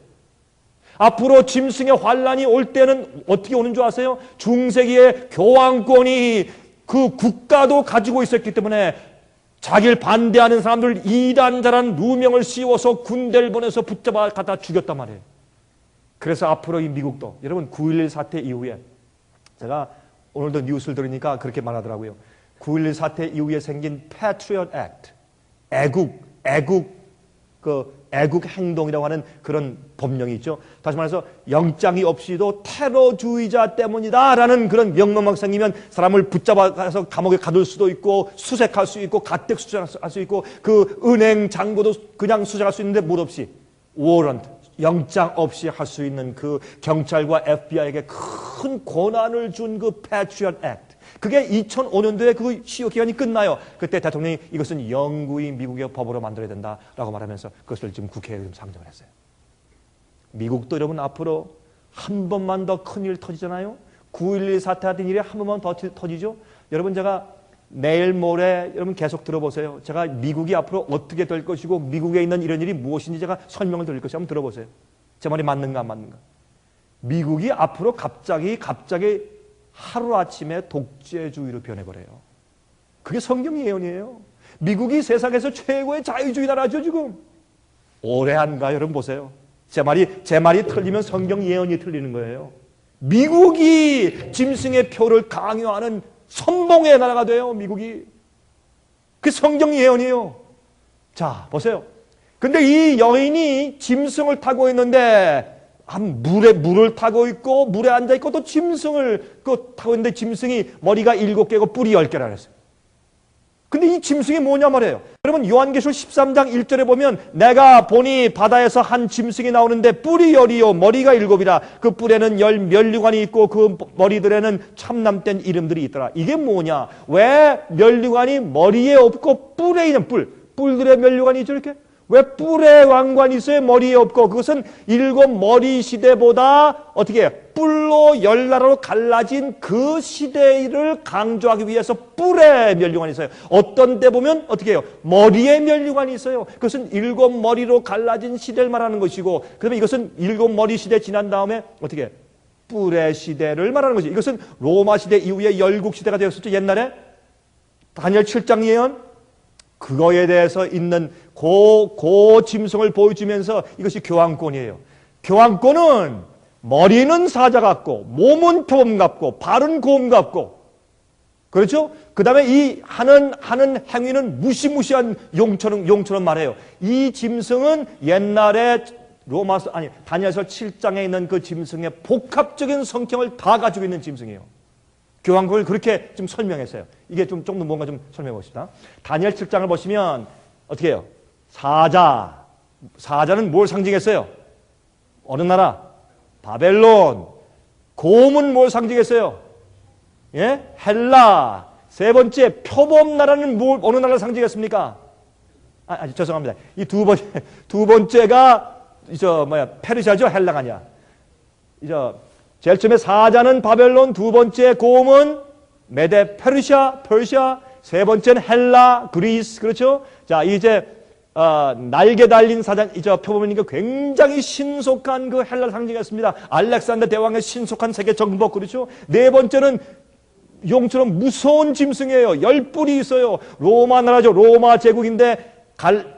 앞으로 짐승의 환란이 올 때는 어떻게 오는 줄 아세요? 중세기에 교황권이 그 국가도 가지고 있었기 때문에 자기를 반대하는 사람들 이단자라는 누명을 씌워서 군대를 보내서 붙잡아 갖다 죽였단 말이에요. 그래서 앞으로 이 미국도 여러분 9.11 사태 이후에 제가 오늘도 뉴스를 들으니까 그렇게 말하더라고요. 9.11 사태 이후에 생긴 Patriot Act, 애국 행동이라고 하는 그런 법령이 있죠. 다시 말해서 영장이 없이도 테러주의자 때문이다라는 그런 명령만 생기면 사람을 붙잡아서 감옥에 가둘 수도 있고 수색할 수 있고 가택 수색할 수 있고 그 은행 잔고도 그냥 수색할 수 있는데 못 없이 워런트 영장 없이 할 수 있는 그 경찰과 FBI에게 큰 권한을 준 그 Patriot Act. 그게 2005년도에 그 시효 기간이 끝나요. 그때 대통령이 이것은 영구히 미국의 법으로 만들어야 된다라고 말하면서 그것을 지금 국회에 좀 상정을 했어요. 미국도 여러분 앞으로 한 번만 더 큰일 터지잖아요. 9.11 사태 같은 일이 한 번만 더 터지죠. 여러분 제가 내일 모레 여러분 계속 들어보세요. 제가 미국이 앞으로 어떻게 될 것이고 미국에 있는 이런 일이 무엇인지 제가 설명을 드릴 것이 한번 들어보세요. 제 말이 맞는가 안 맞는가. 미국이 앞으로 갑자기 하루아침에 독재주의로 변해버려요. 그게 성경 예언이에요. 미국이 세상에서 최고의 자유주의 나라죠, 지금. 오래 한가 여러분 보세요. 제 말이 틀리면 성경 예언이 틀리는 거예요. 미국이 짐승의 표를 강요하는 선봉의 나라가 돼요, 미국이. 그 성경 예언이에요. 자, 보세요. 근데 이 여인이 짐승을 타고 있는데, 물을 타고 있고, 물에 앉아 있고, 또 짐승을 타고 있는데, 짐승이 머리가 7개고 뿔이 10개라 그랬어요. 근데 이 짐승이 뭐냐 말이에요. 여러분 요한계시록 13장 1절에 보면 내가 보니 바다에서 한 짐승이 나오는데 뿔이 10이요 머리가 7이라 그 뿔에는 10 면류관이 있고 그 머리들에는 참남된 이름들이 있더라. 이게 뭐냐? 왜 면류관이 머리에 없고 뿔에 있는 뿔들의 면류관이 있죠 이렇게? 왜 뿔에 왕관이 있어요? 머리에 없고. 그것은 7머리 시대보다 어떻게 해요? 뿔로 10나라로 갈라진 그 시대를 강조하기 위해서 뿔에 면류관이 있어요. 어떤 데 보면 어떻게 해요? 머리에 면류관이 있어요. 그것은 7머리로 갈라진 시대를 말하는 것이고 그다음에 이것은 7머리 시대 지난 다음에 어떻게 해요? 뿔의 시대를 말하는 것이죠. 이것은 로마 시대 이후에 열국 시대가 되었었죠. 옛날에 다니엘 7장 예언 그거에 대해서 있는 고 짐승을 보여주면서 이것이 교황권이에요. 교황권은 머리는 사자 같고 몸은 표범 같고 발은 곰 같고 그렇죠? 그 다음에 이 하는 행위는 무시무시한 용처럼 말해요. 이 짐승은 옛날에 다니엘서 7장에 있는 그 짐승의 복합적인 성격을 다 가지고 있는 짐승이에요. 교황권을 그렇게 좀 설명했어요. 이게 좀 뭔가 좀 설명해 봅시다. 다니엘 7장을 보시면 어떻게 해요? 사자는 뭘 상징했어요? 어느 나라? 바벨론. 곰은 뭘 상징했어요? 예? 헬라. 세 번째 표범 나라는 어느 나라를 상징했습니까? 죄송합니다. 이 두 번째가 페르시아죠? 헬라가 아니야. 제일 처음에 사자는 바벨론, 두 번째 곰은 메데 페르시아, 세 번째는 헬라, 그리스, 그렇죠? 자, 이제 날개 달린 사자, 표범이니까 굉장히 신속한 그 헬라를 상징했습니다. 알렉산더 대왕의 신속한 세계 정복, 그렇죠? 네 번째는 용처럼 무서운 짐승이에요. 10뿔이 있어요. 로마 나라죠. 로마 제국인데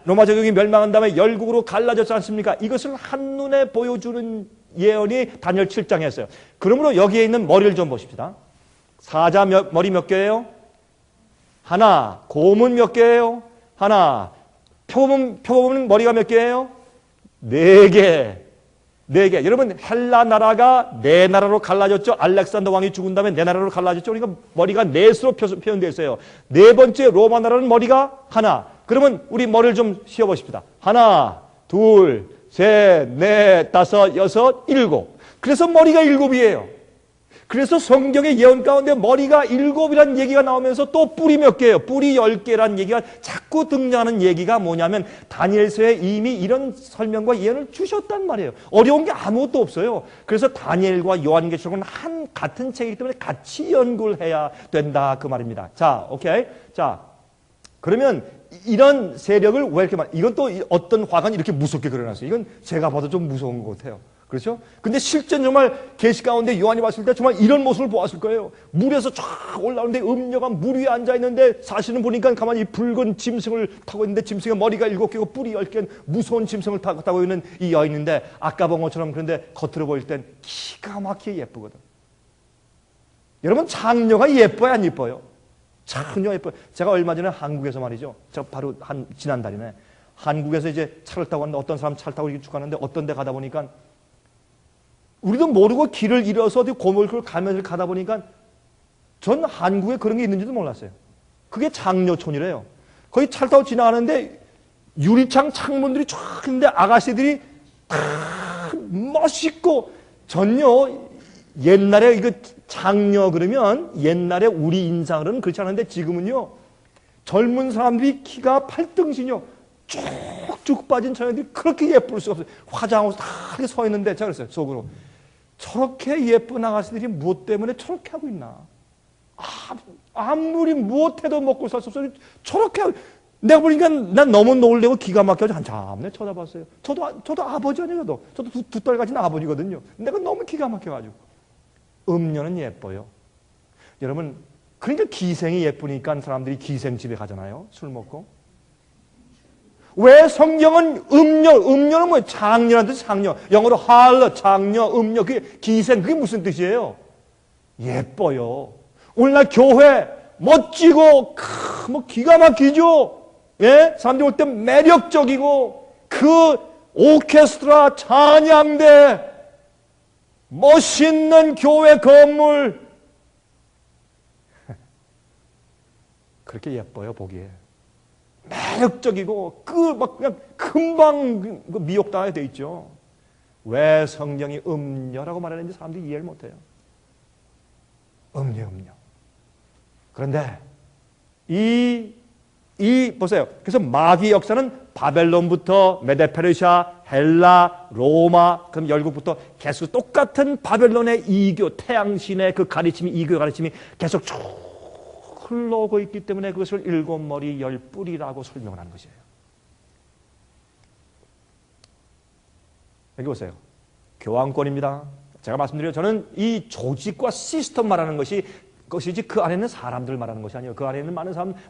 로마 제국이 멸망한 다음에 열국으로 갈라졌지 않습니까? 이것을 한눈에 보여주는 예언이 다니엘 7장에 했어요. 그러므로 여기에 있는 머리를 좀 보십시다. 사자 머리 몇 개예요? 하나. 곰은 몇 개예요? 하나. 표범은 머리가 몇 개예요? 4개. 4개. 여러분 헬라 나라가 4나라로 갈라졌죠. 알렉산더 왕이 죽은 다음에 4나라로 갈라졌죠. 그러니까 머리가 4수로 표현되어 있어요. 네 번째 로마 나라는 머리가 하나. 그러면 우리 머리를 좀 씌워보십시다. 하나, 둘, 셋, 넷, 다섯, 여섯, 일곱. 그래서 머리가 7이에요. 그래서 성경의 예언 가운데 머리가 7이라는 얘기가 나오면서 또 뿔이 몇 개예요? 뿔이 10개라는 얘기가 자꾸 등장하는 얘기가 뭐냐면 다니엘서에 이미 이런 설명과 예언을 주셨단 말이에요. 어려운 게 아무것도 없어요. 그래서 다니엘과 요한계시록은 같은 책이기 때문에 같이 연구를 해야 된다 그 말입니다. 자, 오케이. 자, 그러면 이런 세력을 왜 이렇게 이건 또 어떤 화가는 이렇게 무섭게 그려놨어요. 이건 제가 봐도 좀 무서운 것 같아요. 그렇죠? 근데 실제는 정말 계시 가운데 요한이 봤을 때 정말 이런 모습을 보았을 거예요. 물에서 쫙 올라오는데 음녀가 물 위에 앉아있는데 사실은 보니까 가만히 붉은 짐승을 타고 있는데 짐승의 머리가 7개고 뿔이 10개인 무서운 짐승을 타고 있는 이 여인인데 아까 본 것처럼 그런데 겉으로 보일 땐 기가 막히게 예쁘거든. 여러분 장녀가 예뻐요 안 예뻐요? 장녀 예뻐요. 제가 얼마 전에 한국에서 말이죠. 제가 바로 지난달이네. 한국에서 이제 차를 타고 왔는데 어떤 사람 차를 타고 이렇게 쭉 가는데 어떤 데 가다 보니까 우리도 모르고 길을 잃어서 어디 고물길 가면서 가다 보니까 전 한국에 그런 게 있는지도 몰랐어요. 그게 장녀촌이래요. 거기 차를 타고 지나가는데 유리창 창문들이 쫙 있는데 아가씨들이 다 멋있고 전요 옛날에 이거 장녀 그러면 옛날에 우리 인상으로는 그렇지 않은데 지금은요 젊은 사람들이 키가 8등신이요 쭉쭉 빠진 처녀들이 그렇게 예쁠 수가 없어요. 화장하고 다 이렇게 서 있는데 제가 그랬어요 속으로 저렇게 예쁜 아가씨들이 무엇 때문에 저렇게 하고 있나? 아무리 무엇해도 먹고 살 수 없어요. 저렇게 내가 보니까 난 너무 놀래고 기가 막혀서 한참 쳐다봤어요. 저도 아버지 아니에요. 저도 두 딸 가진 아버지거든요. 내가 너무 기가 막혀가지고 음녀는 예뻐요. 여러분, 그러니까 기생이 예쁘니까 사람들이 기생집에 가잖아요. 술 먹고. 왜 성경은 음녀는 뭐예요? 장녀란 뜻이 장녀. 영어로 harlot, 장녀, 음녀. 그게 기생, 그게 무슨 뜻이에요? 예뻐요. 오늘날 교회 멋지고 뭐 기가 막히죠. 예? 사람들이 올 때 매력적이고 그 오케스트라, 찬양대, 멋있는 교회 건물 그렇게 예뻐요, 보기에. 매력적이고 막 그냥 금방 미혹당하게 돼 있죠. 왜 성경이 음녀라고 말하는지 사람들이 이해를 못해요. 음녀. 그런데 보세요. 그래서 마귀 역사는 바벨론부터 메데페르시아, 헬라, 로마, 그럼 열국부터 계속 똑같은 바벨론의 이교, 태양신의 그 가르침이, 이교 가르침이 계속 쭉 흘러오고 있기 때문에 그것을 일곱 머리 열 뿔이라고 설명을 하는 것이에요. 여기 보세요. 교황권입니다. 제가 말씀드려요. 저는 이 조직과 시스템 말하는 것이지 그 안에 있는 사람들 말하는 것이 아니에요. 그 안에 있는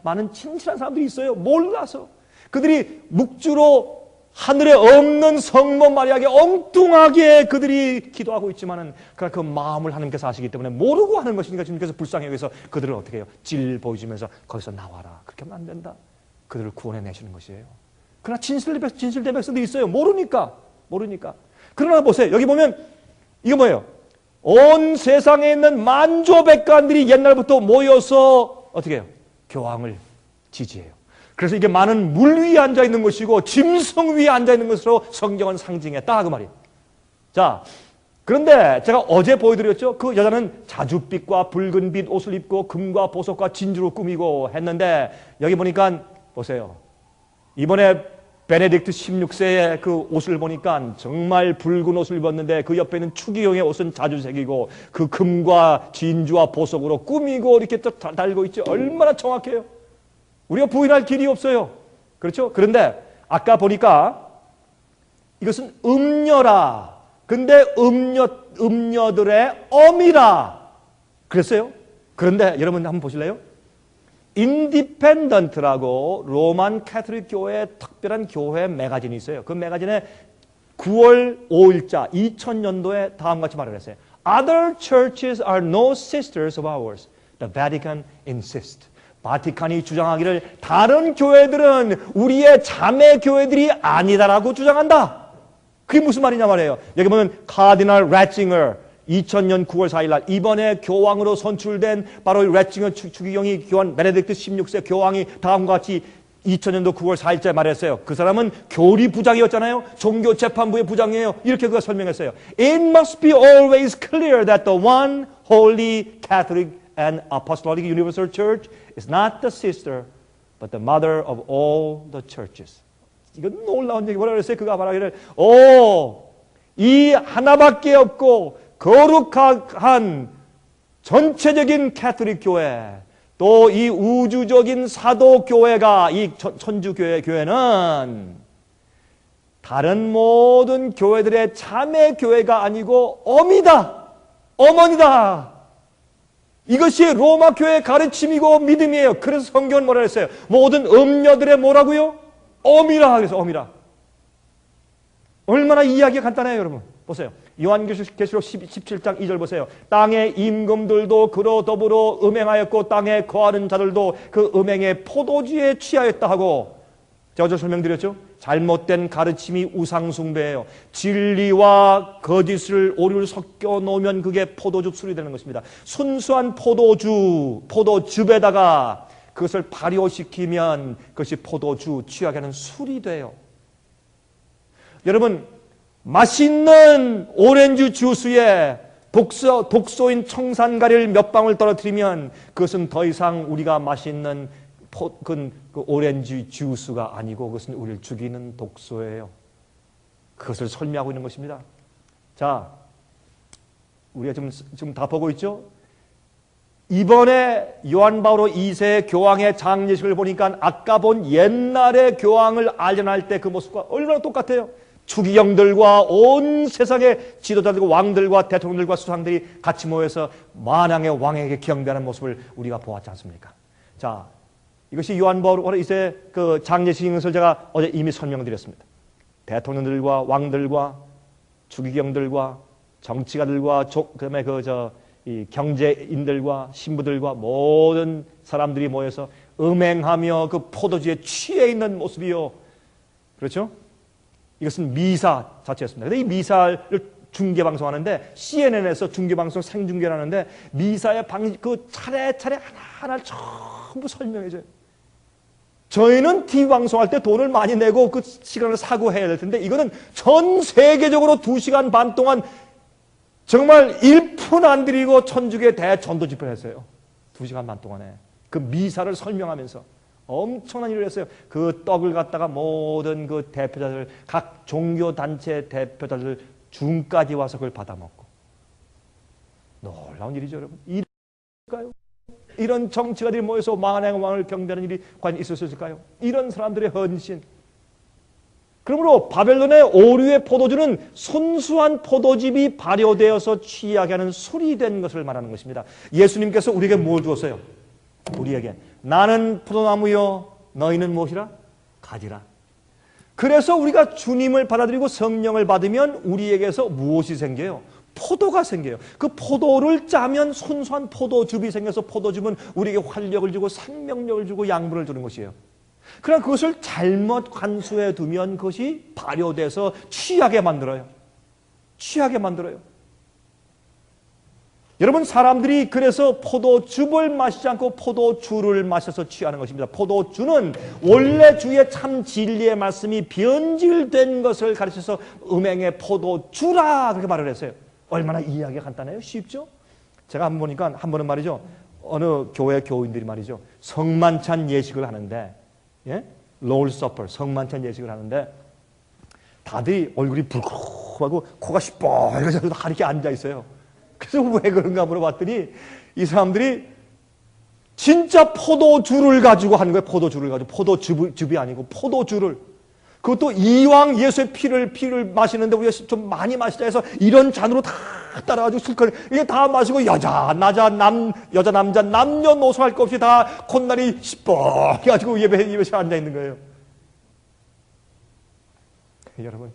많은 친칠한 사람들이 있어요. 몰라서. 그들이 묵주로 하늘에 없는 성모 마리아에게 엉뚱하게 그들이 기도하고 있지만은 그 마음을 하나님께서 아시기 때문에 모르고 하는 것이니까 주님께서 불쌍히 여기서 그들을 어떻게 해요? 질 보여주면서 거기서 나와라. 그렇게 하면 안 된다. 그들을 구원해 내시는 것이에요. 그러나 진실된 백성들이 있어요. 모르니까. 그러나 보세요. 여기 보면 이거 뭐예요? 온 세상에 있는 만조백관들이 옛날부터 모여서 어떻게 해요? 교황을 지지해요. 그래서 이게 많은 물 위에 앉아 있는 것이고 짐승 위에 앉아 있는 것으로 성경은 상징했다 그 말이에요. 자, 그런데 제가 어제 보여드렸죠. 그 여자는 자줏빛과 붉은빛 옷을 입고 금과 보석과 진주로 꾸미고 했는데 여기 보니까 보세요. 이번에 베네딕트 16세의 그 옷을 보니까 정말 붉은 옷을 입었는데 그 옆에 있는 추기경의 옷은 자주색이고 그 금과 진주와 보석으로 꾸미고 이렇게 또 달고 있죠. 얼마나 정확해요. 우리가 부인할 길이 없어요. 그렇죠? 그런데 아까 보니까 이것은 음녀라. 근데 음녀들의 어미라. 그랬어요. 그런데 여러분 한번 보실래요? 인디펜던트라고 로만 캐톨릭 교회의 특별한 교회 매거진이 있어요. 그 매거진에 9월 5일자 2000년도에 다음같이 말을 했어요. Other churches are no sisters of ours. The Vatican insists. 바티칸이 주장하기를 다른 교회들은 우리의 자매 교회들이 아니다라고 주장한다. 그게 무슨 말이냐 말이에요. 여기 보면 카디널 래칭거 2000년 9월 4일 날 이번에 교황으로 선출된 바로 래칭거 추기경이 교황 베네딕트 16세 교황이 다음과 같이 2000년도 9월 4일째 말했어요. 그 사람은 교리 부장이었잖아요. 종교 재판부의 부장이에요. 이렇게 그가 설명했어요. It must be always clear that the one holy Catholic and Apostolic Universal Church is not the sister, but the mother of all the churches. 이건 놀라운 얘기. 뭐라 그랬어요? 그가 말하기를 이 하나밖에 없고 거룩한 전체적인 캐톨릭 교회 또 이 우주적인 사도 교회가 이 천주 교회는 다른 모든 교회들의 자매 교회가 아니고 어미다. 어머니다. 이것이 로마 교회의 가르침이고 믿음이에요. 그래서 성경은 뭐라 했어요? 모든 음녀들의 뭐라고요? 어미라 그래서 어미라. 얼마나 이야기가 간단해요, 여러분. 보세요. 요한계시록 17장 2절 보세요. 땅의 임금들도 그로 더불어 음행하였고 땅에 거하는 자들도 그 음행의 포도주에 취하였다 하고 제가 어제 설명드렸죠? 잘못된 가르침이 우상숭배예요. 진리와 거짓을 오류를 섞여 놓으면 그게 포도주 술이 되는 것입니다. 순수한 포도즙에다가 그것을 발효시키면 그것이 포도주 취하게 하는 술이 돼요. 여러분 맛있는 오렌지 주스에 독소인 청산가리를 몇 방울 떨어뜨리면 그것은 더 이상 우리가 맛있는 그 오렌지 주스가 아니고 그것은 우리를 죽이는 독소예요. 그것을 설명하고 있는 것입니다. 자, 우리가 지금 다 보고 있죠? 이번에 요한 바오로 2세 교황의 장례식을 보니까 아까 본 옛날의 교황을 알려날 때 그 모습과 얼마나 똑같아요. 추기경들과 온 세상의 지도자들과 왕들과 대통령들과 수상들이 같이 모여서 만왕의 왕에게 경배하는 모습을 우리가 보았지 않습니까? 자, 이것이 요한복음 이제 그 장례식 것을 제가 어제 이미 설명드렸습니다. 대통령들과 왕들과 추기경들과 정치가들과 그다음에 이 경제인들과 신부들과 모든 사람들이 모여서 음행하며 그 포도주에 취해 있는 모습이요. 그렇죠? 이것은 미사 자체였습니다. 근데 이 미사를 중계방송하는데 CNN에서 중계방송 생중계를 하는데 미사의 그 차례차례 하나하나를 전부 설명해줘요. 저희는 TV 방송할 때 돈을 많이 내고 그 시간을 사고 해야 될 텐데 이거는 전 세계적으로 2시간 반 동안 정말 1푼 안 들이고 천주교 대전도 집회를 했어요. 2시간 반 동안에. 그 미사를 설명하면서 엄청난 일을 했어요. 그 떡을 갖다가 모든 그 대표자들, 각 종교단체 대표자들 중까지 와서 그걸 받아먹고. 놀라운 일이죠, 여러분. 이럴까요? 이런 정치가들이 모여서 만왕의 왕을 경배하는 일이 과연 있을 수 있을까요? 이런 사람들의 헌신. 그러므로 바벨론의 오류의 포도주는 순수한 포도즙이 발효되어서 취하게 하는 술이 된 것을 말하는 것입니다. 예수님께서 우리에게 뭘 주었어요? 우리에게 나는 포도나무요 너희는 무엇이라? 가지라. 그래서 우리가 주님을 받아들이고 성령을 받으면 우리에게서 무엇이 생겨요? 포도가 생겨요. 그 포도를 짜면 순수한 포도즙이 생겨서 포도즙은 우리에게 활력을 주고 생명력을 주고 양분을 주는 것이에요. 그러나 그것을 잘못 관수해 두면 그것이 발효돼서 취하게 만들어요. 취하게 만들어요. 여러분, 사람들이 그래서 포도즙을 마시지 않고 포도주를 마셔서 취하는 것입니다. 포도주는 원래 주의 참 진리의 말씀이 변질된 것을 가르쳐서 음행의 포도주라 그렇게 말을 했어요. 얼마나 이해하기가 간단해요? 쉽죠? 제가 한번 보니까 한 번은 말이죠. 어느 교회 교인들이 말이죠. 성만찬 예식을 하는데 예? Lord's Supper, 성만찬 예식을 하는데 다들 얼굴이 불룩하고 코가 시뻘겋게 다 이렇게 앉아 있어요. 그래서 왜 그런가 물어봤더니 이 사람들이 진짜 포도주를 가지고 하는 거예요. 포도주를 가지고. 포도즙이 아니고 포도주를. 그것도 이왕 예수의 피를 마시는데 우리가 좀 많이 마시자 해서 이런 잔으로 다 따라가지고 술거리 이게 다 마시고 여자 남자 남녀노소 할 것 없이 다 콧날이 시뻘게 가지고 예배실에 앉아 있는 거예요. 여러분,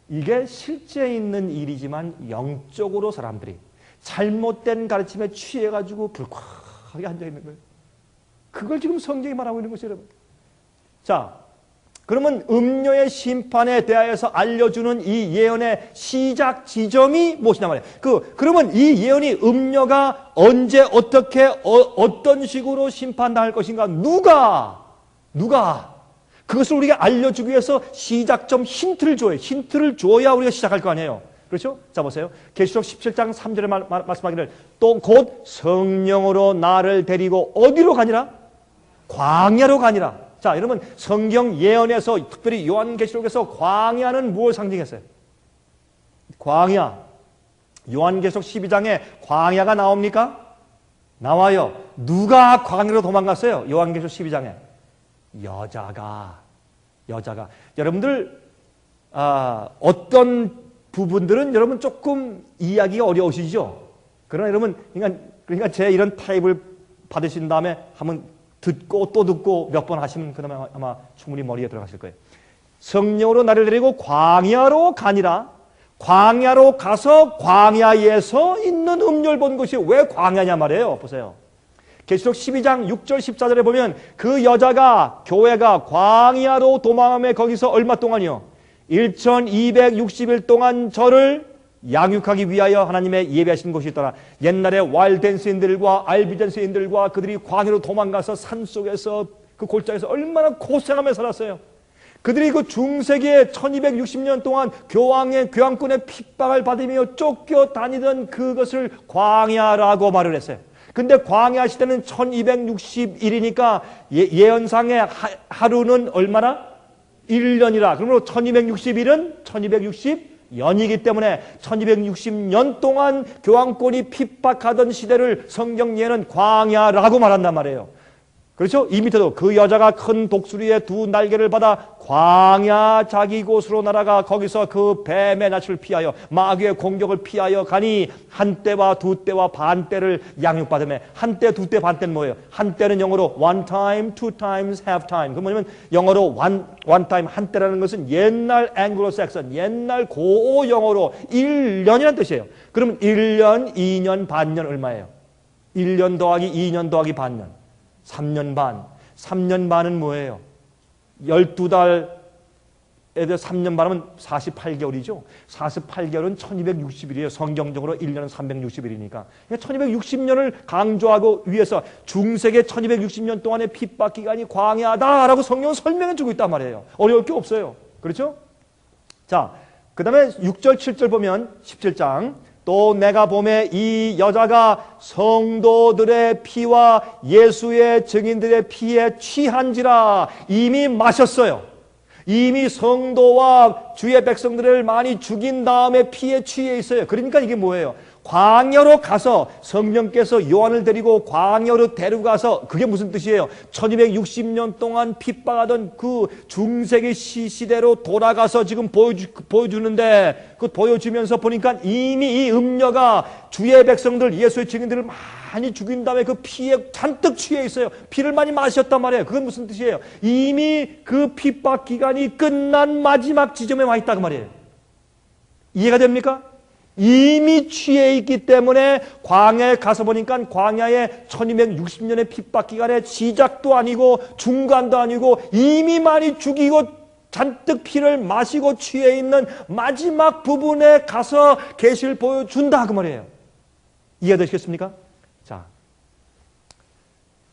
이게 실제 있는 일이지만 영적으로 사람들이 잘못된 가르침에 취해가지고 불쾌하게 앉아 있는 거예요. 그걸 지금 성경이 말하고 있는 것이에요, 여러분. 자, 그러면 음료의 심판에 대하여서 알려주는 이 예언의 시작 지점이 무엇이냐 말이에요. 그러면 이 예언이 음료가 언제 어떻게 어떤 식으로 심판당할 것인가 누가 그것을 우리가 알려주기 위해서 시작점 힌트를 줘요. 힌트를 줘야 우리가 시작할 거 아니에요. 그렇죠? 자 보세요. 계시록 17장 3절에 말씀하기를 또 곧 성령으로 나를 데리고 어디로 가니라? 광야로 가니라. 자, 여러분, 성경 예언에서 특별히 요한계시록에서 광야는 무엇을 상징했어요? 광야. 요한계시록 12장에 광야가 나옵니까? 나와요. 누가 광야로 도망갔어요? 요한계시록 12장에. 여자가. 여러분들, 어떤 부분들은 여러분 조금 이해하기가 어려우시죠? 그러나 여러분, 그러니까 제 이런 타입을 받으신 다음에 한번 듣고 또 듣고 몇 번 하시면 그다음에 아마 충분히 머리에 들어가실 거예요. 성령으로 나를 데리고 광야로 가니라. 광야로 가서 광야에서 있는 음료를 본 것이 왜 광야냐 말이에요. 보세요. 계시록 12장 6절 14절에 보면 그 여자가 교회가 광야로 도망하며 거기서 얼마 동안이요? 1260일 동안 저를 양육하기 위하여 하나님의 예배하신 곳이 있더라. 옛날에 와일드댄스인들과 알비댄스인들과 그들이 광야로 도망가서 산속에서 그 골짜기에서 얼마나 고생하며 살았어요. 그들이 그 중세기에 1260년 동안 교황권의 핍박을 받으며 쫓겨다니던 그것을 광야라고 말을 했어요. 근데 광야 시대는 1261이니까 예언상의 하루는 얼마나? 1년이라. 그러므로 1261은 1260년이기 때문에 1260년 동안 교황권이 핍박하던 시대를 성경 예언은 광야라고 말한단 말이에요. 그렇죠? 이 밑에도 그 여자가 큰 독수리의 두 날개를 받아 광야 자기 곳으로 날아가 거기서 그 뱀의 낯을 피하여 마귀의 공격을 피하여 가니 한 때와 두 때와 반 때를 양육받으며 한 때, 두 때, 반 때는 뭐예요? 한 때는 영어로 one time, two times, half time. 그 뭐냐면 영어로 one time 한 때라는 것은 옛날 앵글로색슨, 옛날 고어 영어로 1년이라는 뜻이에요. 그러면 1년, 2년, 반년 얼마예요? 1년 더하기 2년 더하기 반년. 3년 반. 3년 반은 뭐예요? 12달에 대해 3년 반하면 48개월이죠. 48개월은 1260일이에요. 성경적으로 1년은 360일이니까. 1260년을 강조하고 위해서 중세계 1260년 동안의 핍박 기간이 광야다라고 성경은 설명해 주고 있단 말이에요. 어려울 게 없어요. 그렇죠? 자, 그 다음에 6절, 7절 보면 17장. 또 내가 보매 이 여자가 성도들의 피와 예수의 증인들의 피에 취한지라. 이미 마셨어요. 이미 성도와 주의 백성들을 많이 죽인 다음에 피에 취해 있어요. 그러니까 이게 뭐예요? 광야로 가서 성령께서 요한을 데리고 광야로 데려가서 그게 무슨 뜻이에요? 1260년 동안 핍박하던 그 중세기 시대로 돌아가서 지금 보여주는데 그 보여주면서 보니까 이미 이 음녀가 주의 백성들 예수의 증인들을 많이 죽인 다음에 그 피에 잔뜩 취해 있어요. 피를 많이 마셨단 말이에요. 그건 무슨 뜻이에요? 이미 그 핍박 기간이 끝난 마지막 지점에 와 있다고 말이에요. 이해가 됩니까? 이미 취해 있기 때문에 광야에 가서 보니까 광야에 1260년의 핍박 기간의 시작도 아니고 중간도 아니고 이미 많이 죽이고 잔뜩 피를 마시고 취해 있는 마지막 부분에 가서 계시를 보여준다 그 말이에요. 이해되시겠습니까? 자,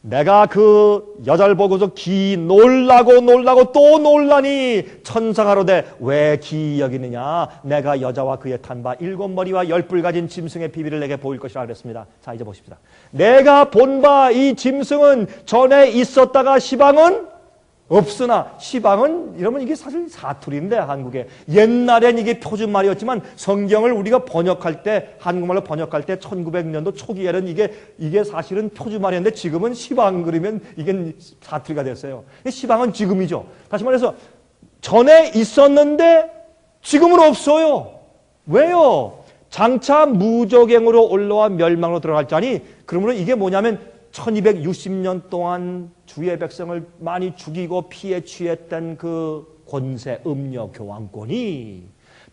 내가 그 여자를 보고서 놀라고 또 놀라니 천사가 가로되 왜 기이 여기느냐? 내가 여자와 그의 탄 바 7머리와 10뿔 가진 짐승의 비밀을 내게 보일 것이라 그랬습니다. 자, 이제 보십시다. 내가 본 바 이 짐승은 전에 있었다가 시방은 없으나, 시방은 이러면 이게 사실 사투리인데 한국에 옛날엔 이게 표준말이었지만 성경을 우리가 번역할 때, 한국말로 번역할 때 1900년도 초기에는 이게 사실은 표준말이었는데 지금은 시방 그러면 이게 사투리가 됐어요. 시방은 지금이죠. 다시 말해서 전에 있었는데 지금은 없어요. 왜요? 장차 무적행으로 올라와 멸망으로 들어갈 자니, 그러므로 이게 뭐냐면 1260년 동안 주의 백성을 많이 죽이고 피에 취했던 그 권세, 음녀, 교황권이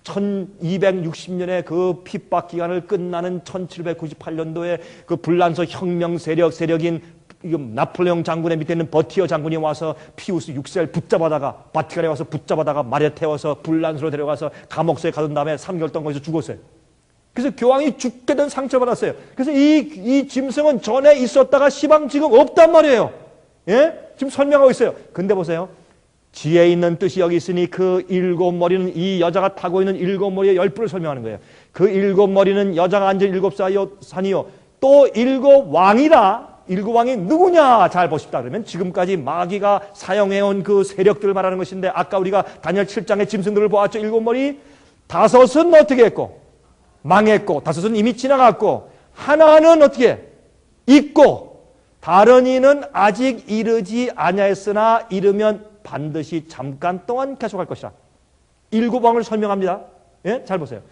1260년의 그 핍박 기간을 끝나는 1798년도에 그 불란서 혁명 세력인 나폴레옹 장군의 밑에 있는 버티어 장군이 와서 피우스 6세를 붙잡아다가 바티칸에 와서 붙잡아다가 말에 태워서 불란서로 데려가서 감옥소에 가둔 다음에 3개월 동안 거기서 죽었어요. 그래서 교황이 죽게 된 상처를 받았어요. 그래서 이 짐승은 전에 있었다가 시방 지금 없단 말이에요. 예? 지금 설명하고 있어요. 근데 보세요. 지혜 있는 뜻이 여기 있으니 그 7머리는 이 여자가 타고 있는 7머리의 10뿔을 설명하는 거예요. 그 7머리는 여자가 앉은 7산이요. 또 7왕이라. 7왕이 누구냐? 잘 보십시다. 그러면 지금까지 마귀가 사용해온 그 세력들을 말하는 것인데 아까 우리가 다니엘 7장의 짐승들을 보았죠. 7머리. 5은 어떻게 했고? 망했고, 5은 이미 지나갔고, 하나는 어떻게 있고, 다른 이는 아직 이르지 아니하였으나 이르면 반드시 잠깐 동안 계속할 것이다. 7왕을 설명합니다. 예? 잘 보세요.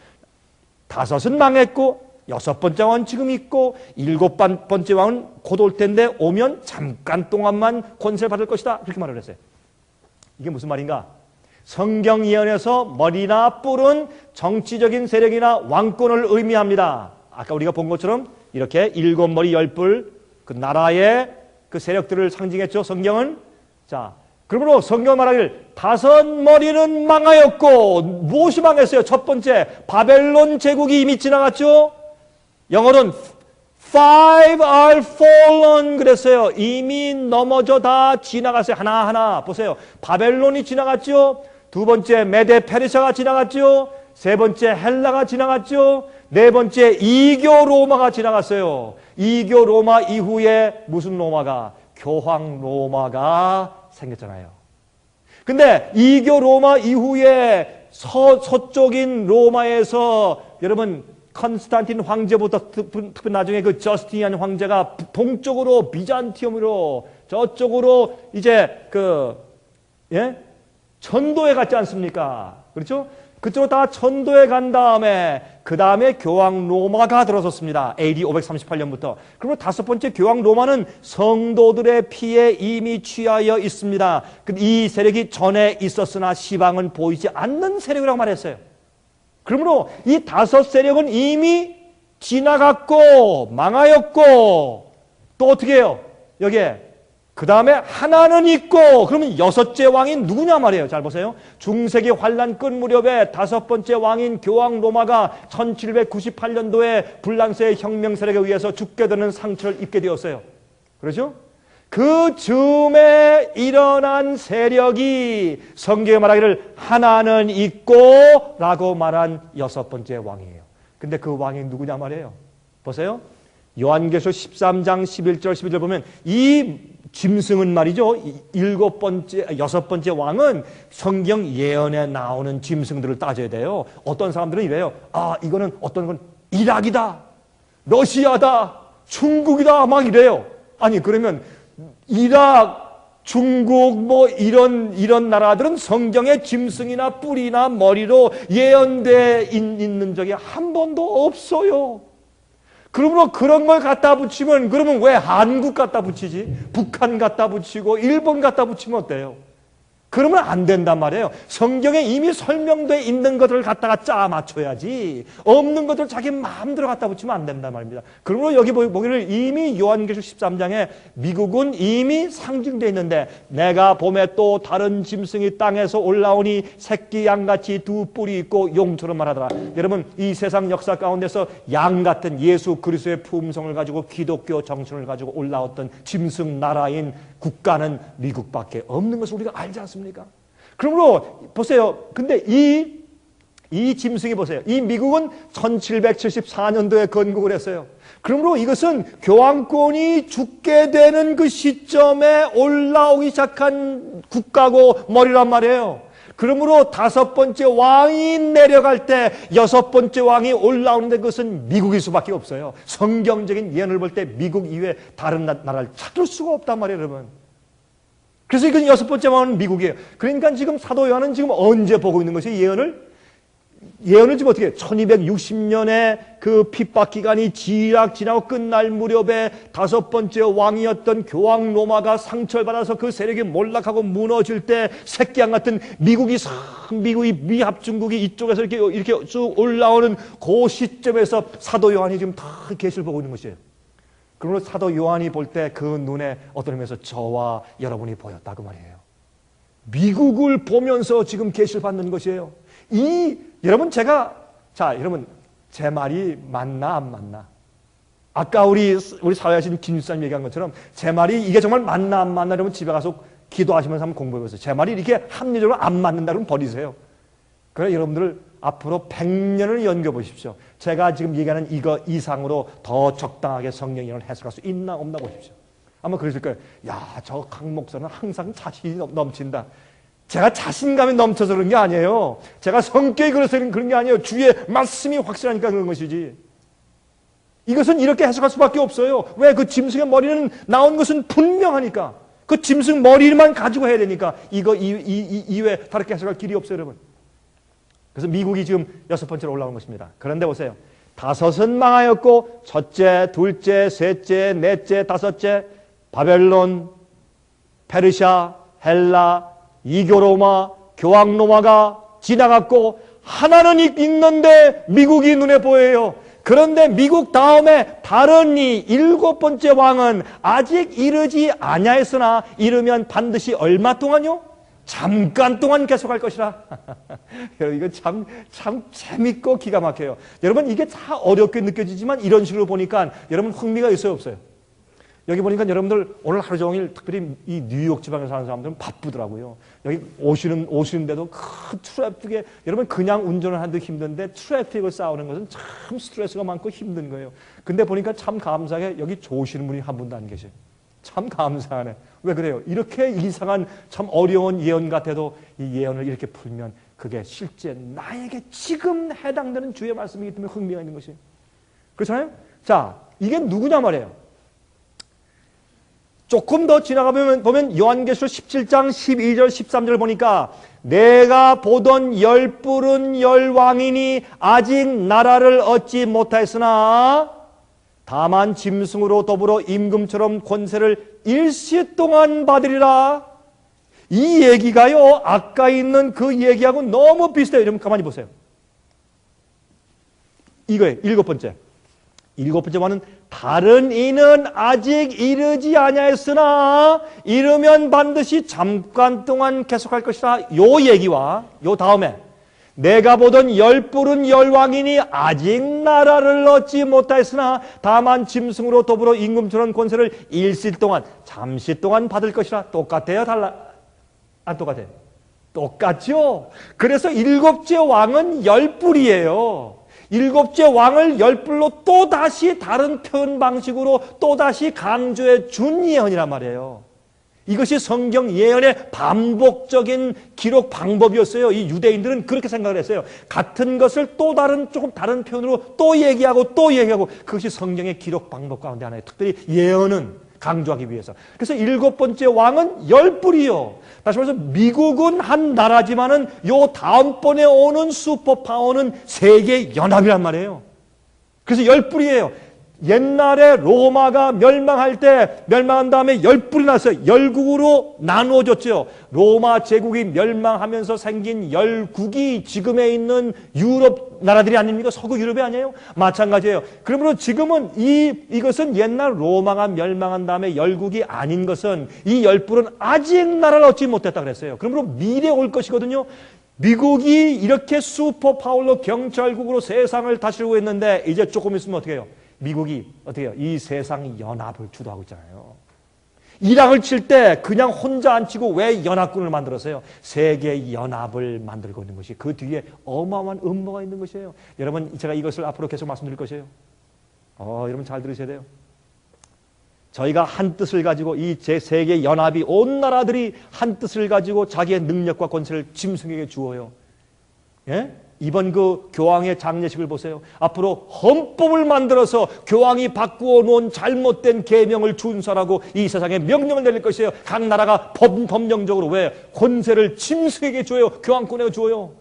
5은 망했고, 6번째 왕은 지금 있고, 7번째 왕은 곧 올 텐데 오면 잠깐 동안만 권세를 받을 것이다. 그렇게 말을 했어요. 이게 무슨 말인가? 성경 예언에서 머리나 뿔은 정치적인 세력이나 왕권을 의미합니다. 아까 우리가 본 것처럼 이렇게 7머리 10뿔 그 나라의 그 세력들을 상징했죠. 성경은. 자, 그러므로 성경 말하길 5머리는 망하였고, 무엇이 망했어요? 첫 번째, 바벨론 제국이 이미 지나갔죠. 영어로는 Five are fallen 그랬어요. 이미 넘어져 다 지나갔어요. 하나하나 보세요. 바벨론이 지나갔죠. 두 번째 메데 페르시아가 지나갔죠. 세 번째 헬라가 지나갔죠. 네 번째 이교 로마가 지나갔어요. 이교 로마 이후에 무슨 로마가? 교황 로마가 생겼잖아요. 근데 이교 로마 이후에 서쪽인 로마에서 여러분 컨스탄틴 황제부터 특히 나중에 그 저스티니안 황제가 동쪽으로 비잔티움으로 저쪽으로 이제 전도에 갔지 않습니까? 그렇죠? 그쪽으로 다 전도에 간 다음에 그 다음에 교황 로마가 들어섰습니다. AD 538년부터. 그리고 다섯 번째 교황 로마는 성도들의 피에 이미 취하여 있습니다. 이 세력이 전에 있었으나 시방은 보이지 않는 세력이라고 말했어요. 그러므로 이 다섯 세력은 이미 지나갔고 망하였고 또 어떻게 해요? 여기에 그 다음에 하나는 있고 그러면 여섯째 왕이 누구냐 말이에요. 잘 보세요. 중세기 환란 끝 무렵에 다섯 번째 왕인 교황 로마가 1798년도에 불란서의 혁명 세력에 의해서 죽게 되는 상처를 입게 되었어요. 그렇죠? 그 즈음에 일어난 세력이 성경에 말하기를 하나는 있고 라고 말한 여섯 번째 왕이에요. 근데 그 왕이 누구냐 말이에요. 보세요. 요한계시록 13장 11절 12절 보면 이 짐승은 말이죠. 여섯 번째 왕은 성경 예언에 나오는 짐승들을 따져야 돼요. 어떤 사람들은 이래요. 이거는 어떤 건 이락이다, 러시아다, 중국이다 막 이래요. 아니 그러면 이락, 중국 뭐 이런 나라들은 성경의 짐승이나 뿔이나 머리로 예언돼 있는 적이 한 번도 없어요. 그러므로 그런 걸 갖다 붙이면 그러면 왜 한국 갖다 붙이지? 북한 갖다 붙이고 일본 갖다 붙이면 어때요? 그러면 안 된단 말이에요. 성경에 이미 설명되어 있는 것들을 갖다가 짜 맞춰야지 없는 것들을 자기 마음대로 갖다 붙이면 안 된단 말입니다. 그러므로 여기 보기를 이미 요한계시록 13장에 미국은 이미 상징되어 있는데 내가 봄에 또 다른 짐승이 땅에서 올라오니 새끼 양같이 두 뿔이 있고 용처럼 말하더라. 여러분 이 세상 역사 가운데서 양 같은 예수 그리스도의 품성을 가지고 기독교 정신을 가지고 올라왔던 짐승 나라인 국가는 미국밖에 없는 것을 우리가 알지 않습니까? 그러므로 보세요. 근데 이 짐승이 보세요. 이 미국은 1774년도에 건국을 했어요. 그러므로 이것은 교황권이 죽게 되는 그 시점에 올라오기 시작한 국가고 머리란 말이에요. 그러므로 다섯 번째 왕이 내려갈 때 여섯 번째 왕이 올라오는데 그것은 미국일 수밖에 없어요. 성경적인 예언을 볼 때 미국 이외에 다른 나라를 찾을 수가 없단 말이에요, 여러분. 그래서 이건 여섯 번째 왕은 미국이에요. 그러니까 지금 사도 요한은 지금 언제 보고 있는 것이 예언을 지금 어떻게 해요? 1260년에 그 핍박 기간이 지나고 끝날 무렵에 다섯 번째 왕이었던 교황 로마가 상처를 받아서 그 세력이 몰락하고 무너질 때 새끼양 같은 미국이 미합 중국이 이쪽에서 이렇게 쭉 올라오는 그 시점에서 사도 요한이 지금 다 계시를 보고 있는 것이에요. 그러므로 사도 요한이 볼 때 그 눈에 어떤 의미에서 저와 여러분이 보였다고 말이에요. 미국을 보면서 지금 계시를 받는 것이에요. 여러분 여러분 제 말이 맞나 안 맞나? 아까 우리 사회하신 김유사님 얘기한 것처럼 제 말이 이게 정말 맞나 안 맞나? 여러분 집에 가서 기도하시면서 한번 공부해보세요. 제 말이 이렇게 합리적으로 안 맞는다 그러면 버리세요. 그래 여러분들 앞으로 100년을 연겨보십시오. 제가 지금 얘기하는 이거 이상으로 더 적당하게 성경 예언을 해석할 수 있나 없나 보십시오. 아마 그러실 거예요. 저 강 목사는 항상 자신이 넘친다. 제가 자신감이 넘쳐서 그런 게 아니에요. 제가 성격이 그래서 그런 게 아니에요. 주의 말씀이 확실하니까 그런 것이지. 이것은 이렇게 해석할 수밖에 없어요. 왜? 그 짐승의 머리는 나온 것은 분명하니까. 그 짐승 머리만 가지고 해야 되니까. 이거 이외에 다르게 해석할 길이 없어요, 여러분. 그래서 미국이 지금 여섯 번째로 올라온 것입니다. 그런데 보세요. 다섯은 망하였고 첫째, 둘째, 셋째, 넷째, 다섯째 바벨론, 페르시아, 헬라, 이교로마, 교황로마가 지나갔고 하나는 있는데 미국이 눈에 보여요. 그런데 미국 다음에 다른 일곱 번째 왕은 아직 이르지 아니하였으나 이르면 반드시 얼마 동안요? 잠깐 동안 계속할 것이라. 여러분 이거 참 재밌고 기가 막혀요. 여러분 이게 다 어렵게 느껴지지만 이런 식으로 보니까 여러분 흥미가 있어요 없어요? 여기 보니까 여러분들 오늘 하루 종일 특별히 이 뉴욕 지방에 사는 사람들은 바쁘더라고요. 여기 오시는데도 큰 트래픽에 여러분 그냥 운전을 하는데 힘든데 트래픽을 싸우는 것은 참 스트레스가 많고 힘든 거예요. 근데 보니까 참 감사하게 여기 좋으시는 분이 한 분도 안 계셔요. 참 감사하네. 왜 그래요? 이렇게 이상한 참 어려운 예언 같아도 이 예언을 이렇게 풀면 그게 실제 나에게 지금 해당되는 주의 말씀이기 때문에 흥미가 있는 것이에요. 그렇잖아요? 자, 이게 누구냐 말이에요. 조금 더 지나가면 보면 요한계시록 17장 12절 13절을 보니까 내가 보던 열뿔은 열왕이니 아직 나라를 얻지 못하였으나 다만 짐승으로 더불어 임금처럼 권세를 일시 동안 받으리라. 이 얘기가요, 아까 있는 그 얘기하고 너무 비슷해요. 여러분 가만히 보세요. 이거예요. 일곱 번째 말은 다른 이는 아직 이르지 아니하였으나 이르면 반드시 잠깐 동안 계속할 것이라. 요 얘기와 요 다음에 내가 보던 열뿔은 열왕이니 아직 나라를 얻지 못하였으나 다만 짐승으로 더불어 임금처럼 권세를 일시 동안 잠시 동안 받을 것이라. 똑같아요? 안 똑같아요? 똑같죠? 그래서 일곱째 왕은 열뿔이에요. 일곱째 왕을 열뿔로 또다시 다른 표현 방식으로 또다시 강조해 준 예언이란 말이에요. 이것이 성경 예언의 반복적인 기록 방법이었어요. 이 유대인들은 그렇게 생각을 했어요. 같은 것을 또 조금 다른 표현으로 또 얘기하고 그것이 성경의 기록 방법 가운데 하나예요. 특별히 예언은 강조하기 위해서. 그래서 일곱 번째 왕은 열뿔이요. 다시 말해서 미국은 한 나라지만은 요 다음번에 오는 슈퍼파워는 세계 연합이란 말이에요. 그래서 열뿔이에요. 옛날에 로마가 멸망한 다음에 열뿔이 났어요. 열국으로 나누어졌죠. 로마 제국이 멸망하면서 생긴 열국이 지금에 있는 유럽 나라들이 아닙니까? 서구 유럽이 아니에요? 마찬가지예요. 그러므로 지금은 이것은 옛날 로마가 멸망한 다음에 열국이 아닌 것은 이 열뿔은 아직 나라를 얻지 못했다 그랬어요. 그러므로 미래에 올 것이거든요. 미국이 이렇게 슈퍼파워로 경찰국으로 세상을 다스리고 있는데 이제 조금 있으면 어떻게 해요? 미국이 어떻게 해요? 이 세상 연합을 주도하고 있잖아요. 이락을 칠 때 그냥 혼자 안 치고 왜 연합군을 만들었어요? 세계 연합을 만들고 있는 것이 그 뒤에 어마어마한 음모가 있는 것이에요. 여러분 제가 이것을 앞으로 계속 말씀드릴 것이에요. 여러분 잘 들으셔야 돼요. 저희가 한 뜻을 가지고 이 세계 연합이 온 나라들이 한 뜻을 가지고 자기의 능력과 권세를 짐승에게 주어요. 예? 이번 그 교황의 장례식을 보세요. 앞으로 헌법을 만들어서 교황이 바꾸어 놓은 잘못된 계명을 준수하라고 이 세상에 명령을 내릴 것이에요. 각 나라가 법령적으로 왜 권세를 짐승에게 줘요? 교황권에게 줘요.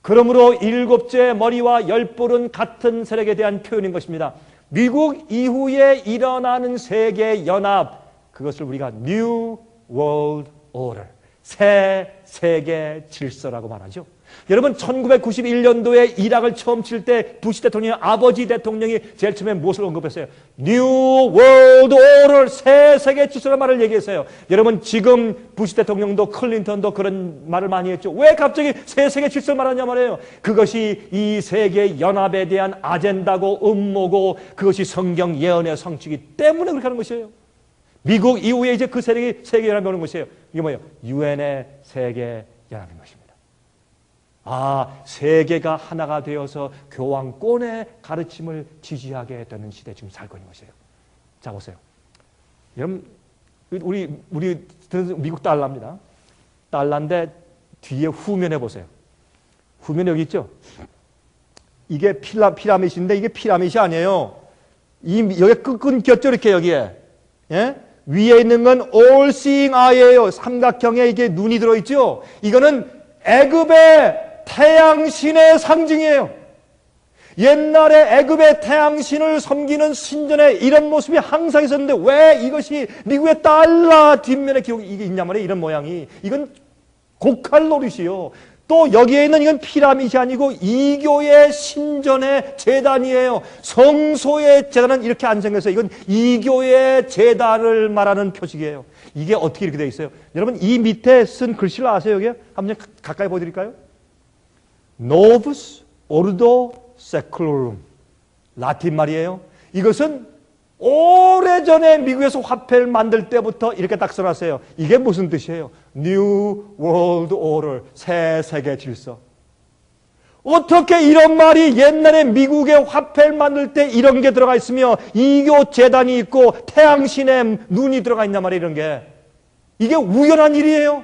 그러므로 일곱째 머리와 열뿔은 같은 세력에 대한 표현인 것입니다. 미국 이후에 일어나는 세계 연합, 그것을 우리가 New World Order, 새 세계 질서라고 말하죠. 여러분 1991년도에 이락을 처음 칠 때 부시 대통령의 아버지 대통령이 제일 처음에 무엇을 언급했어요? New World Order, 새 세계 질서라는 말을 얘기했어요. 여러분 지금 부시 대통령도 클린턴도 그런 말을 많이 했죠. 왜 갑자기 새 세계 질서를 말하냐 말이에요. 그것이 이 세계 연합에 대한 아젠다고 음모고 그것이 성경 예언의 성취이기 때문에 그렇게 하는 것이에요. 미국 이후에 이제 그 세력이 세계 연합이 오는 것이에요. 이게 뭐예요? 유엔의 세계 연합인 것입니다. 세계가 하나가 되어서 교황권의 가르침을 지지하게 되는 시대에 지금 살고 있는 것이에요. 자 보세요. 여러분 우리 미국 달러입니다. 달러인데 뒤에 후면에 보세요. 후면에 여기 있죠? 이게 피라밋인데 이게 피라밋이 아니에요. 여기 끊겼죠 이렇게 여기에. 예? 위에 있는 건 all seeing eye예요. 삼각형에 이게 눈이 들어있죠. 이거는 애굽의 태양신의 상징이에요. 옛날에 애굽의 태양신을 섬기는 신전에 이런 모습이 항상 있었는데 왜 이것이 미국의 달러 뒷면에 이게 있냔 말이에요. 이런 모양이. 이건 고칼 노릇이요. 또 여기에 있는 이건 피라밋이 아니고 이교의 신전의 제단이에요. 성소의 제단은 이렇게 안 생겼어요. 이건 이교의 제단을 말하는 표식이에요. 이게 어떻게 이렇게 되어 있어요? 여러분 이 밑에 쓴 글씨를 아세요? 여기 한번 가까이 보여드릴까요? Novus Ordo Seclorum, 라틴 말이에요. 이것은 오래전에 미국에서 화폐를 만들 때부터 이렇게 딱 써놨어요. 이게 무슨 뜻이에요? New World Order, 새 세계 질서. 어떻게 이런 말이 옛날에 미국의 화폐를 만들 때 이런 게 들어가 있으며 이교 재단이 있고 태양신의 눈이 들어가 있단 말이에요. 이런 게. 이게 우연한 일이에요?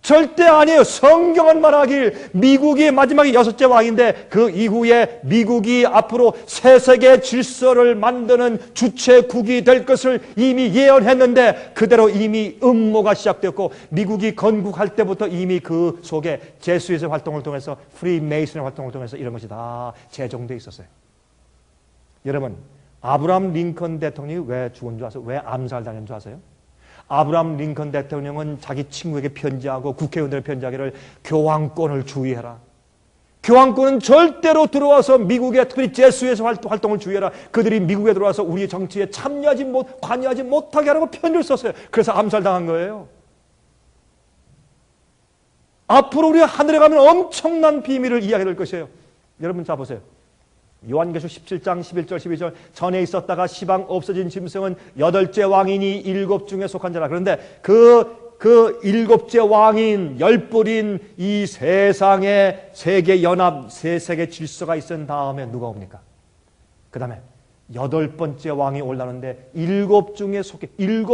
절대 아니에요. 성경은 말하길 미국이 마지막에 6째 왕인데 그 이후에 미국이 앞으로 새 세계 질서를 만드는 주체국이 될 것을 이미 예언했는데 그대로 이미 음모가 시작되었고 미국이 건국할 때부터 이미 그 속에 제수잇의 활동을 통해서 프리메이슨의 활동을 통해서 이런 것이 다 재정되어 있었어요. 여러분, 아브라함 링컨 대통령이 왜 죽은 줄 아세요? 왜 암살당한 줄 아세요? 아브라함 링컨 대통령은 자기 친구에게 편지하고 국회의원들에게 편지하기를 교황권을 주의해라. 교황권은 절대로 들어와서 미국의 특별히 제수에서 활동을 주의해라. 그들이 미국에 들어와서 우리 정치에 관여하지 못하게 하라고 편지를 썼어요. 그래서 암살당한 거예요. 앞으로 우리가 하늘에 가면 엄청난 비밀을 이야기해 될 것이에요. 여러분 자 보세요. 요한계시록 17장 11절 12절 전에 있었다가 시방 없어진 짐승은 8째 왕이니 7 중에 속한 자라. 그런데 그 7째 왕인 10뿔인 이 세상에 세계 연합 세계 질서가 있은 다음에 누가 옵니까? 그 다음에 8번째 왕이 올라오는데 7 중에 속해 7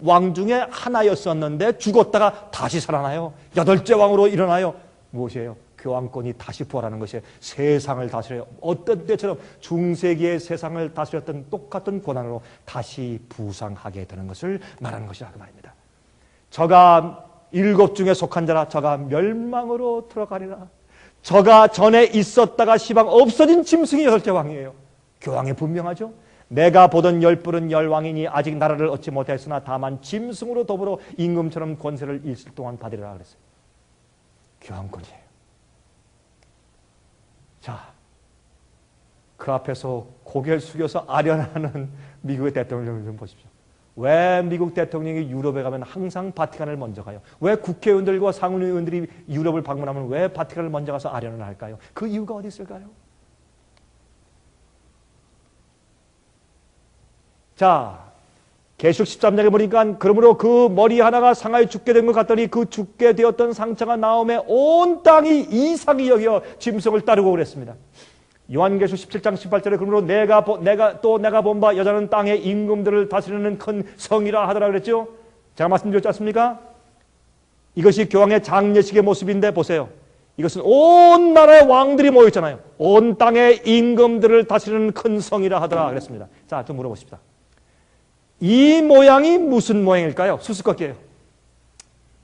왕 중에 하나였었는데 죽었다가 다시 살아나요. 8째 왕으로 일어나요. 무엇이에요? 교황권이 다시 부활하는 것이에요. 세상을 다스려요. 어떤 때처럼 중세기의 세상을 다스렸던 똑같은 권한으로 다시 부상하게 되는 것을 말하는 것이라 그 말입니다. 저가 7 중에 속한 자라. 저가 멸망으로 들어가리라. 저가 전에 있었다가 시방 없어진 짐승이 8째 왕이에요. 교황이 분명하죠. 내가 보던 10뿔은 10왕이니 아직 나라를 얻지 못했으나 다만 짐승으로 더불어 임금처럼 권세를 일실 동안 받으리라 그랬어요. 교황권이에요. 자, 그 앞에서 고개를 숙여서 아련하는 미국의 대통령을 좀 보십시오. 왜 미국 대통령이 유럽에 가면 항상 바티칸을 먼저 가요? 왜 국회의원들과 상원의원들이 유럽을 방문하면 왜 바티칸을 먼저 가서 아련을 할까요? 그 이유가 어디 있을까요? 자, 계시록 13장에 보니까 그러므로 그 머리 하나가 상하여 죽게 된 것 같더니 그 죽게 되었던 상처가 나오매 온 땅이 이상히 여겨 짐승을 따르고 그랬습니다. 요한계시록 17장 18절에 그러므로 내가 본 바 여자는 땅의 임금들을 다스리는 큰 성이라 하더라 그랬죠. 제가 말씀드렸지 않습니까? 이것이 교황의 장례식의 모습인데 보세요. 이것은 온 나라의 왕들이 모여있잖아요. 온 땅의 임금들을 다스리는 큰 성이라 하더라 그랬습니다. 자, 좀 물어보십시다. 이 모양이 무슨 모양일까요? 수수께끼예요.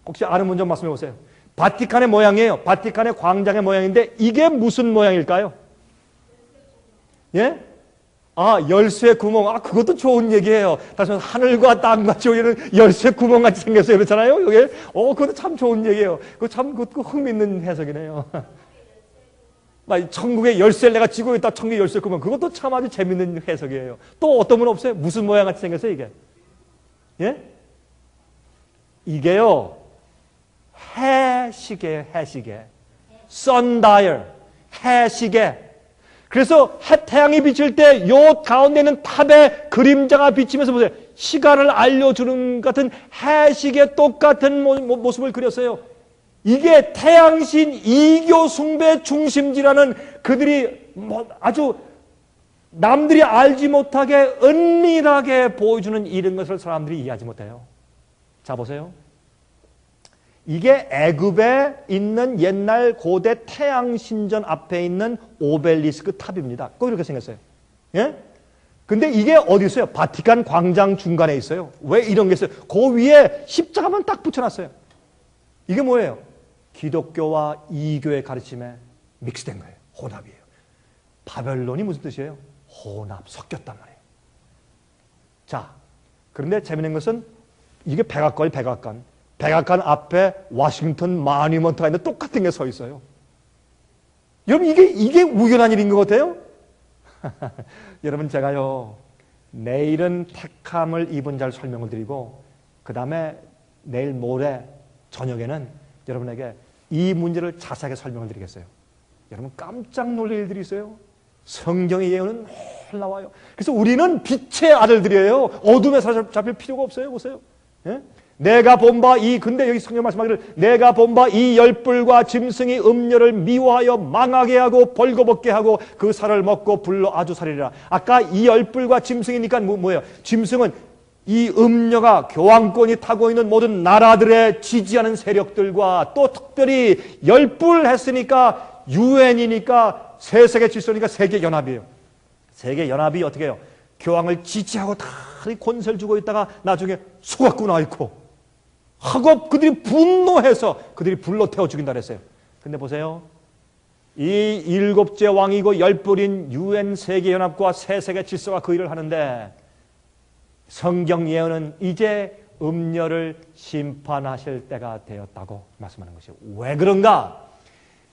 혹시 아는 분 좀 말씀해 보세요. 바티칸의 모양이에요. 바티칸의 광장의 모양인데 이게 무슨 모양일까요? 예? 아, 열쇠 구멍. 아, 그것도 좋은 얘기예요. 다시 말해서 하늘과 땅과 지옥에는 열쇠 구멍 같이 생겼어요. 그렇잖아요? 이게 그것도 참 좋은 얘기예요. 그것도 흥미있는 해석이네요. 천국의 열쇠를 내가 쥐고 있다. 천국의 열쇠 구멍. 그것도 참 아주 재밌는 해석이에요. 또 어떤 분 없어요? 무슨 모양 같이 생겼어요, 이게? 예? 이게요, 해시계예요, 해시계. sundial, 해시계. 그래서 태양이 비칠 때 요 가운데 있는 탑에 그림자가 비치면서 보세요. 시간을 알려주는 같은 해시계 똑같은 모습을 그렸어요. 이게 태양신 이교 숭배 중심지라는 그들이 아주 남들이 알지 못하게 은밀하게 보여주는 이런 것을 사람들이 이해하지 못해요. 자, 보세요. 이게 애굽에 있는 옛날 고대 태양신전 앞에 있는 오벨리스크 탑입니다. 꼭 이렇게 생겼어요. 예? 근데 이게 어디 있어요? 바티칸 광장 중간에 있어요. 왜 이런 게 있어요? 그 위에 십자가만 딱 붙여놨어요. 이게 뭐예요? 기독교와 이교의 가르침에 믹스된 거예요. 혼합이에요. 바벨론이 무슨 뜻이에요? 혼합, 섞였단 말이에요. 자, 그런데 재미있는 것은 이게 백악관이 백악관. 백악관 앞에 워싱턴 마뉴먼트가 있는데 똑같은 게 서 있어요. 여러분, 이게 우연한 일인 것 같아요? 여러분, 제가요, 내일은 택함을 입은 자를 설명을 드리고, 그 다음에 내일 모레 저녁에는 여러분에게 이 문제를 자세하게 설명을 드리겠어요. 여러분, 깜짝 놀랄 일들이 있어요. 성경의 예언은 늘 나와요. 그래서 우리는 빛의 아들들이에요. 어둠에 사로잡힐 필요가 없어요. 보세요. 예? 내가 본 바 근데 여기 성경 말씀하기를 내가 본 바 이 10뿔과 짐승이 음녀를 미워하여 망하게 하고 벌거벗게 하고 그 살을 먹고 불로 아주 살리리라. 아까 이 10뿔과 짐승이니까 뭐예요? 짐승은 이 음녀가 교황권이 타고 있는 모든 나라들의 지지하는 세력들과 또 특별히 열불했으니까 유엔이니까 세세계 질서니까 세계연합이에요. 세계연합이 어떻게 해요? 교황을 지지하고 다 권세를 주고 있다가 나중에 속았고 나있고 하고 그들이 분노해서 그들이 불로 태워 죽인다 그랬어요. 근데 보세요. 이 일곱째 왕이고 열불인 유엔 세계연합과 세세계 질서가 그 일을 하는데 성경 예언은 이제 음녀를 심판하실 때가 되었다고 말씀하는 것이에요. 왜 그런가?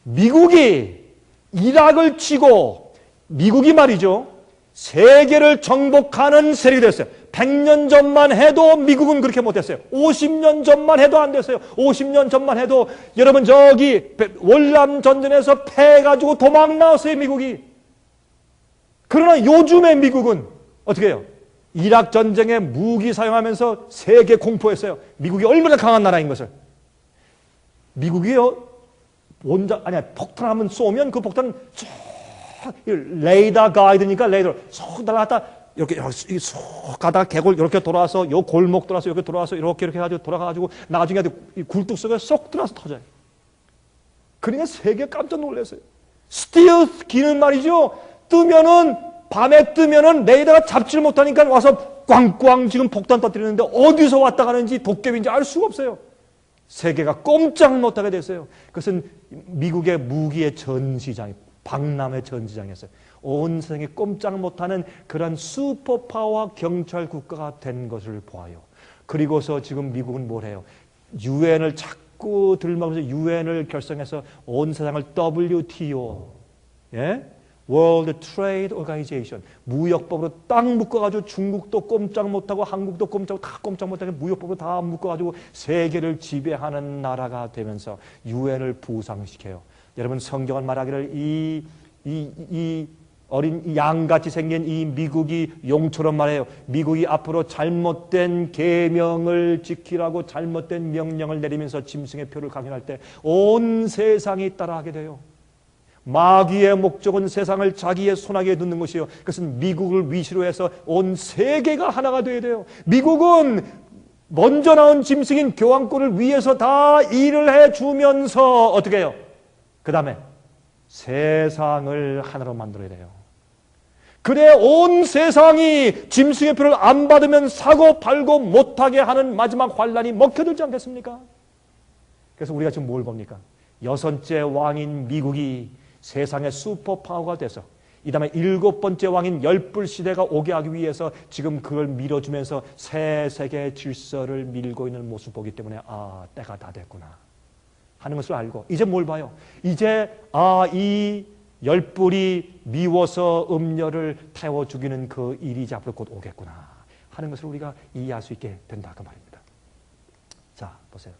미국이 이락을 치고 미국이 말이죠. 세계를 정복하는 세력이 됐어요. 100년 전만 해도 미국은 그렇게 못했어요. 50년 전만 해도 안 됐어요. 50년 전만 해도 여러분 저기 월남 전전에서 패해가지고 도망 나왔어요. 미국이. 그러나 요즘의 미국은 어떻게 해요? 이락 전쟁에 무기 사용하면서 세계 공포했어요. 미국이 얼마나 강한 나라인 것을. 미국이요 폭탄 한번 쏘면 그 폭탄 레이더 가이드니까 레이더로 쏙 날아갔다 이렇게 쏙 가다가 개골 이렇게 돌아와서 요 골목 돌아서 이렇게 돌아와서 이렇게 해가지고 돌아가가지고 나중에 굴뚝 속에 쏙 들어와서 터져요. 그러니까 세계 깜짝 놀랐어요. 스틸스 기는 말이죠. 밤에 뜨면은 레이더가 잡지를 못하니까 와서 꽝꽝 지금 폭탄 터뜨리는데 어디서 왔다 가는지 도깨비인지 알 수가 없어요. 세계가 꼼짝 못하게 됐어요. 그것은 미국의 무기의 전시장, 박람회 전시장이었어요. 온 세상이 꼼짝 못하는 그런 슈퍼파워 경찰 국가가 된 것을 보아요. 그리고서 지금 미국은 뭘 해요? 유엔을 자꾸 들먹이면서 유엔을 결성해서 온 세상을 WTO, World Trade Organization, 무역법으로 딱 묶어가지고 중국도 꼼짝 못하고 한국도 다 꼼짝 못하게 무역법으로 다 묶어가지고 세계를 지배하는 나라가 되면서 유엔을 부상시켜요. 여러분 성경은 말하기를 이 어린 양같이 생긴 이 미국이 용처럼 말해요. 미국이 앞으로 잘못된 계명을 지키라고 잘못된 명령을 내리면서 짐승의 표를 강행할 때 온 세상이 따라하게 돼요. 마귀의 목적은 세상을 자기의 손아귀에 넣는 것이요. 그것은 미국을 위시로 해서 온 세계가 하나가 되어야 돼요. 미국은 먼저 나온 짐승인 교황권을 위해서 다 일을 해주면서 어떻게 해요? 그 다음에 세상을 하나로 만들어야 돼요. 그래 온 세상이 짐승의 표를 안 받으면 사고 팔고 못하게 하는 마지막 환란이 먹혀들지 않겠습니까? 그래서 우리가 지금 뭘 봅니까? 여섯째 왕인 미국이 세상의 슈퍼파워가 돼서 이 다음에 일곱 번째 왕인 열불시대가 오게 하기 위해서 지금 그걸 밀어주면서 새 세계 질서를 밀고 있는 모습 보기 때문에 때가 다 됐구나 하는 것을 알고 이제 뭘 봐요? 이제 이 열불이 미워서 음녀를 태워 죽이는 그 일이 이제 앞으로 곧 오겠구나 하는 것을 우리가 이해할 수 있게 된다 그 말입니다. 자 보세요.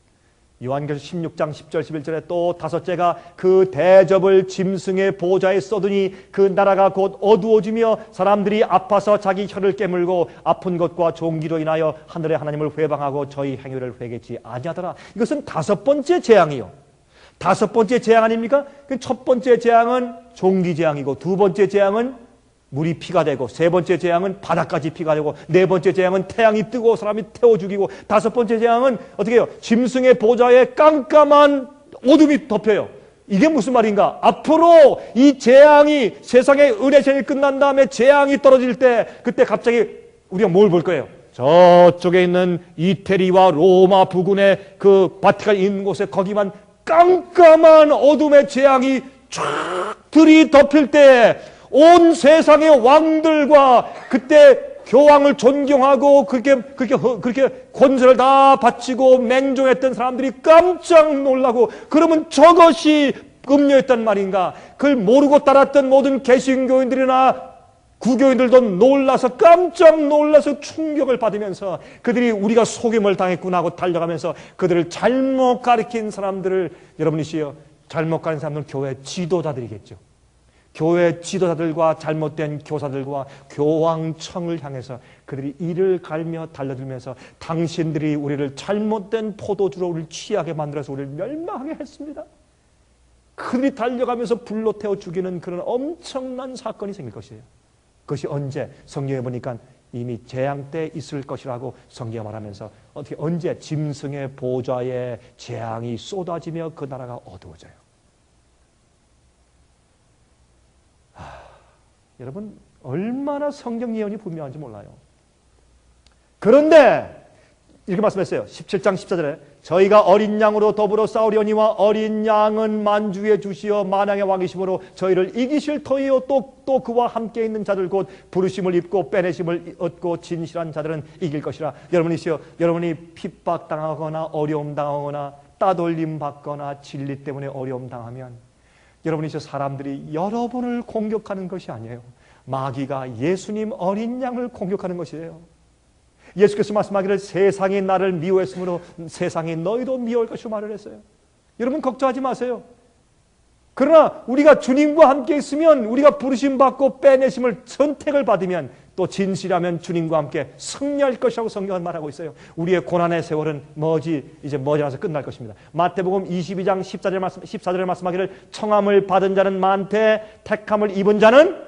요한계시록 16장 10절 11절에 또 다섯째가 그 대접을 짐승의 보좌에 쏟으니 그 나라가 곧 어두워지며 사람들이 아파서 자기 혀를 깨물고 아픈 것과 종기로 인하여 하늘의 하나님을 회방하고 저희 행위를 회개치 아니하더라. 이것은 다섯 번째 재앙이요. 다섯 번째 재앙 아닙니까? 첫 번째 재앙은 종기 재앙이고 두 번째 재앙은 물이 피가 되고 세 번째 재앙은 바다까지 피가 되고 네 번째 재앙은 태양이 뜨고 사람이 태워 죽이고 다섯 번째 재앙은 어떻게 해요? 짐승의 보좌에 깜깜한 어둠이 덮여요. 이게 무슨 말인가? 앞으로 이 재앙이 세상의 은혜 재앙이 끝난 다음에 재앙이 떨어질 때 그때 갑자기 우리가 뭘 볼 거예요? 저쪽에 있는 이태리와 로마 부근의 그 바티칸이 있는 곳에 거기만 깜깜한 어둠의 재앙이 쫙 들이덮일 때 온 세상의 왕들과 그때 교황을 존경하고 그렇게 권세를 다 바치고 맹종했던 사람들이 깜짝 놀라고 그러면 저것이 음료였단 말인가? 그걸 모르고 따랐던 모든 개신교인들이나 구교인들도 놀라서 깜짝 놀라서 충격을 받으면서 그들이 우리가 속임을 당했구나 하고 달려가면서 그들을 잘못 가르친 사람들을 여러분이시여 잘못 가르친 사람들은 교회 지도자들이겠죠. 교회 지도자들과 잘못된 교사들과 교황청을 향해서 그들이 이를 갈며 달려들면서 당신들이 우리를 잘못된 포도주로 우리를 취하게 만들어서 우리를 멸망하게 했습니다. 그들이 달려가면서 불로 태워 죽이는 그런 엄청난 사건이 생길 것이에요. 그것이 언제? 성경에 보니까 이미 재앙 때 있을 것이라고 성경이 말하면서 어떻게 언제 짐승의 보좌에 재앙이 쏟아지며 그 나라가 어두워져요. 여러분 얼마나 성경 예언이 분명한지 몰라요. 그런데 이렇게 말씀했어요. 17장 14절에 저희가 어린 양으로 더불어 싸우려니와 어린 양은 만주의 주시어 만왕의 왕이심으로 저희를 이기실 터이요 또 그와 함께 있는 자들 곧 부르심을 입고 빼내심을 얻고 진실한 자들은 이길 것이라. 여러분이 핍박당하거나 어려움 당하거나 따돌림 받거나 진리 때문에 어려움 당하면 여러분이시여 사람들이 여러분을 공격하는 것이 아니에요. 마귀가 예수님 어린 양을 공격하는 것이에요. 예수께서 말씀하기를 세상이 나를 미워했으므로 세상이 너희도 미워할 것이라고 말을 했어요. 여러분 걱정하지 마세요. 그러나 우리가 주님과 함께 있으면 우리가 부르심 받고 빼내심을 선택을 받으면 또 진실하면 주님과 함께 승리할 것이라고 성경은 말하고 있어요. 우리의 고난의 세월은 이제 머지않아서 끝날 것입니다. 마태복음 22장 14절에 말씀하기를 청함을 받은 자는 많되 택함을 입은 자는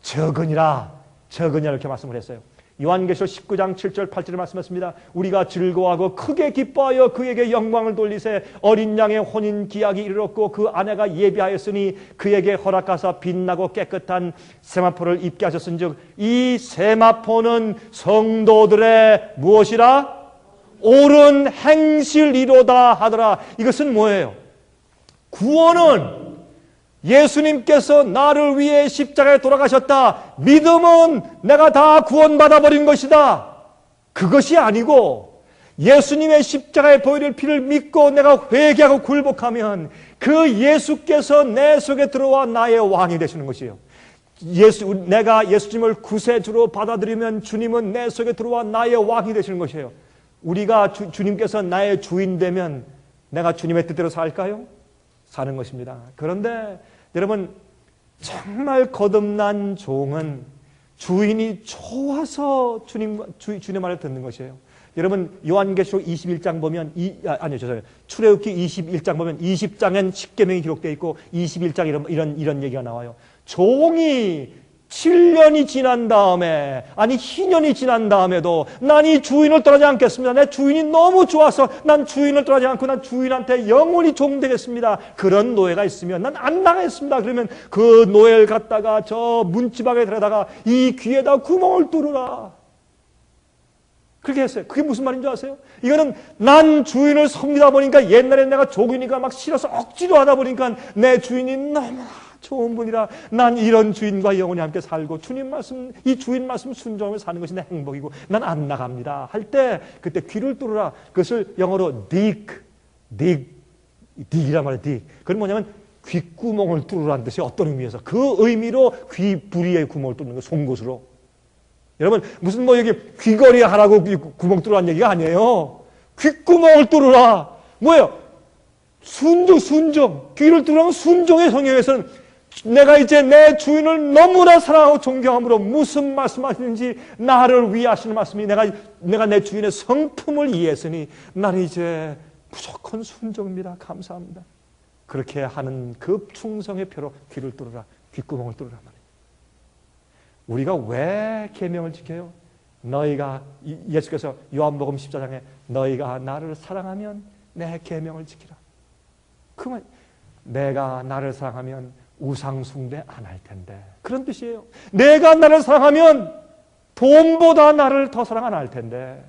적으니라 이렇게 말씀을 했어요. 요한계시록 19장 7절 8절에 말씀했습니다. 우리가 즐거워하고 크게 기뻐하여 그에게 영광을 돌리세 어린 양의 혼인 기약이 이르렀고 그 아내가 예비하였으니 그에게 허락하사 빛나고 깨끗한 세마포를 입게 하셨은즉 이 세마포는 성도들의 무엇이라? 옳은 행실이로다 하더라. 이것은 뭐예요? 구원은 예수님께서 나를 위해 십자가에 돌아가셨다. 믿음은 내가 다 구원받아 버린 것이다. 그것이 아니고 예수님의 십자가에 보이는 피를 믿고 내가 회개하고 굴복하면 그 예수께서 내 속에 들어와 나의 왕이 되시는 것이에요. 내가 예수님을 구세주로 받아들이면 주님은 내 속에 들어와 나의 왕이 되시는 것이에요. 우리가 주님께서 나의 주인 되면 내가 주님의 뜻대로 살까요? 사는 것입니다. 그런데 여러분 정말 거듭난 종은 주인이 좋아서 주님 말을 듣는 것이에요. 여러분 요한계시록 21장 보면 출애굽기 21장 보면 20장엔 십계명이 기록되어 있고 21장 이런 얘기가 나와요. 종이 7년이 지난 다음에 희년이 지난 다음에도 난 이 주인을 떠나지 않겠습니다. 내 주인이 너무 좋아서 난 주인을 떠나지 않고 난 주인한테 영원히 종되겠습니다. 그런 노예가 있으면 난 안 나가겠습니다. 그러면 그 노예를 갖다가 저 문지방에 들여다가 이 귀에다 구멍을 뚫으라. 그렇게 했어요. 그게 무슨 말인 줄 아세요? 이거는 난 주인을 섬기다 보니까 옛날에 내가 종이니까 막 싫어서 억지로 하다 보니까 내 주인이 너무나 좋은 분이라 난 이런 주인과 영원히 함께 살고 이 주인 말씀 순종하며 사는 것이 내 행복이고 난 안 나갑니다 할 때 그때 귀를 뚫으라. 그것을 영어로 dig이란 말이에요. dig. 그건 뭐냐면 귓구멍을 뚫으라는 뜻이 어떤 의미에서 그 의미로 귀 부리에 구멍을 뚫는 거 송곳으로. 여러분 무슨 여기 귀걸이 하라고 구멍 뚫으라는 얘기가 아니에요. 귓구멍을 뚫으라. 뭐예요? 순종. 귀를 뚫으라는 순종의 성경에서는 내가 이제 내 주인을 너무나 사랑하고 존경함으로 무슨 말씀하시는지 나를 위해 하시는 말씀이 내가 내 주인의 성품을 이해했으니 나는 이제 무조건 순종입니다. 감사합니다. 그렇게 하는 그 충성의 표로 귀를 뚫으라. 귓구멍을 뚫으라 말이에요. 우리가 왜 계명을 지켜요? 예수께서 요한복음 14장에 너희가 나를 사랑하면 내 계명을 지키라. 그 말, 내가 나를 사랑하면 우상 숭배 안 할 텐데 그런 뜻이에요. 내가 나를 사랑하면 돈보다 나를 더 사랑 안 할 텐데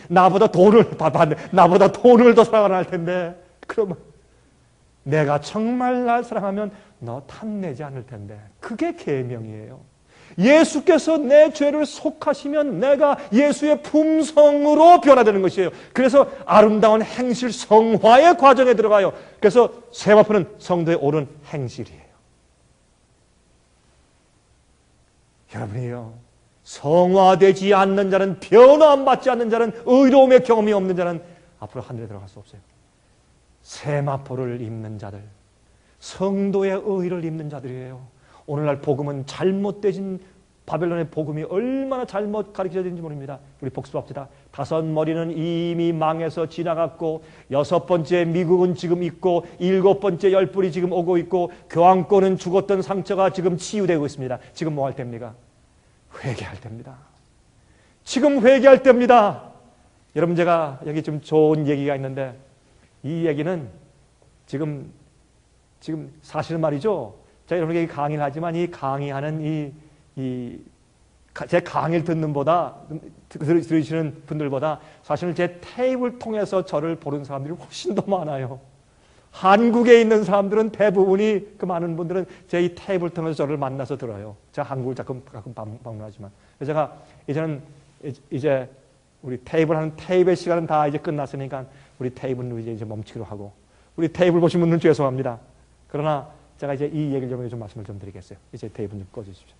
나보다 돈을 더 사랑 안 할 텐데 그러면 내가 정말 날 사랑하면 너 탐내지 않을 텐데 그게 계명이에요. 예수께서 내 죄를 속하시면 내가 예수의 품성으로 변화되는 것이에요. 그래서 아름다운 행실 성화의 과정에 들어가요. 그래서 세마포는 성도의 옳은 행실이에요. 여러분이요, 성화되지 않는 자는, 변화받지 않는 자는, 의로움의 경험이 없는 자는 앞으로 하늘에 들어갈 수 없어요. 세마포를 입는 자들, 성도의 의를 입는 자들이에요. 오늘날 복음은 잘못되진 바벨론의 복음이 얼마나 잘못 가르쳐지는지 모릅니다. 우리 복습합시다. 5머리는 이미 망해서 지나갔고 6번째 미국은 지금 있고 7번째 열불이 지금 오고 있고 교황권은 죽었던 상처가 지금 치유되고 있습니다. 지금 뭐 할 때입니까? 회개할 때입니다. 지금 회개할 때입니다. 여러분, 제가 여기 좀 좋은 얘기가 있는데, 이 얘기는 지금 사실은 말이죠. 제가 여러분에게 강의를 하지만 이 강의하는 제 강의를 들으시는 분들보다 사실은 제 테이프를 통해서 저를 보는 사람들이 훨씬 더 많아요. 한국에 있는 사람들은 대부분이, 그 많은 분들은 제 이 테이프를 통해서 저를 만나서 들어요. 제가 한국을 가끔 방문하지만. 그래서 제가 이제 우리 테이프의 시간은 다 이제 끝났으니까 우리 테이프는 이제 멈추기로 하고, 우리 테이프를 보신 분들은 죄송합니다. 그러나 제가 이제 이 얘기를 좀 말씀을 좀 드리겠어요. 이제 테이프 좀 꺼주십시오.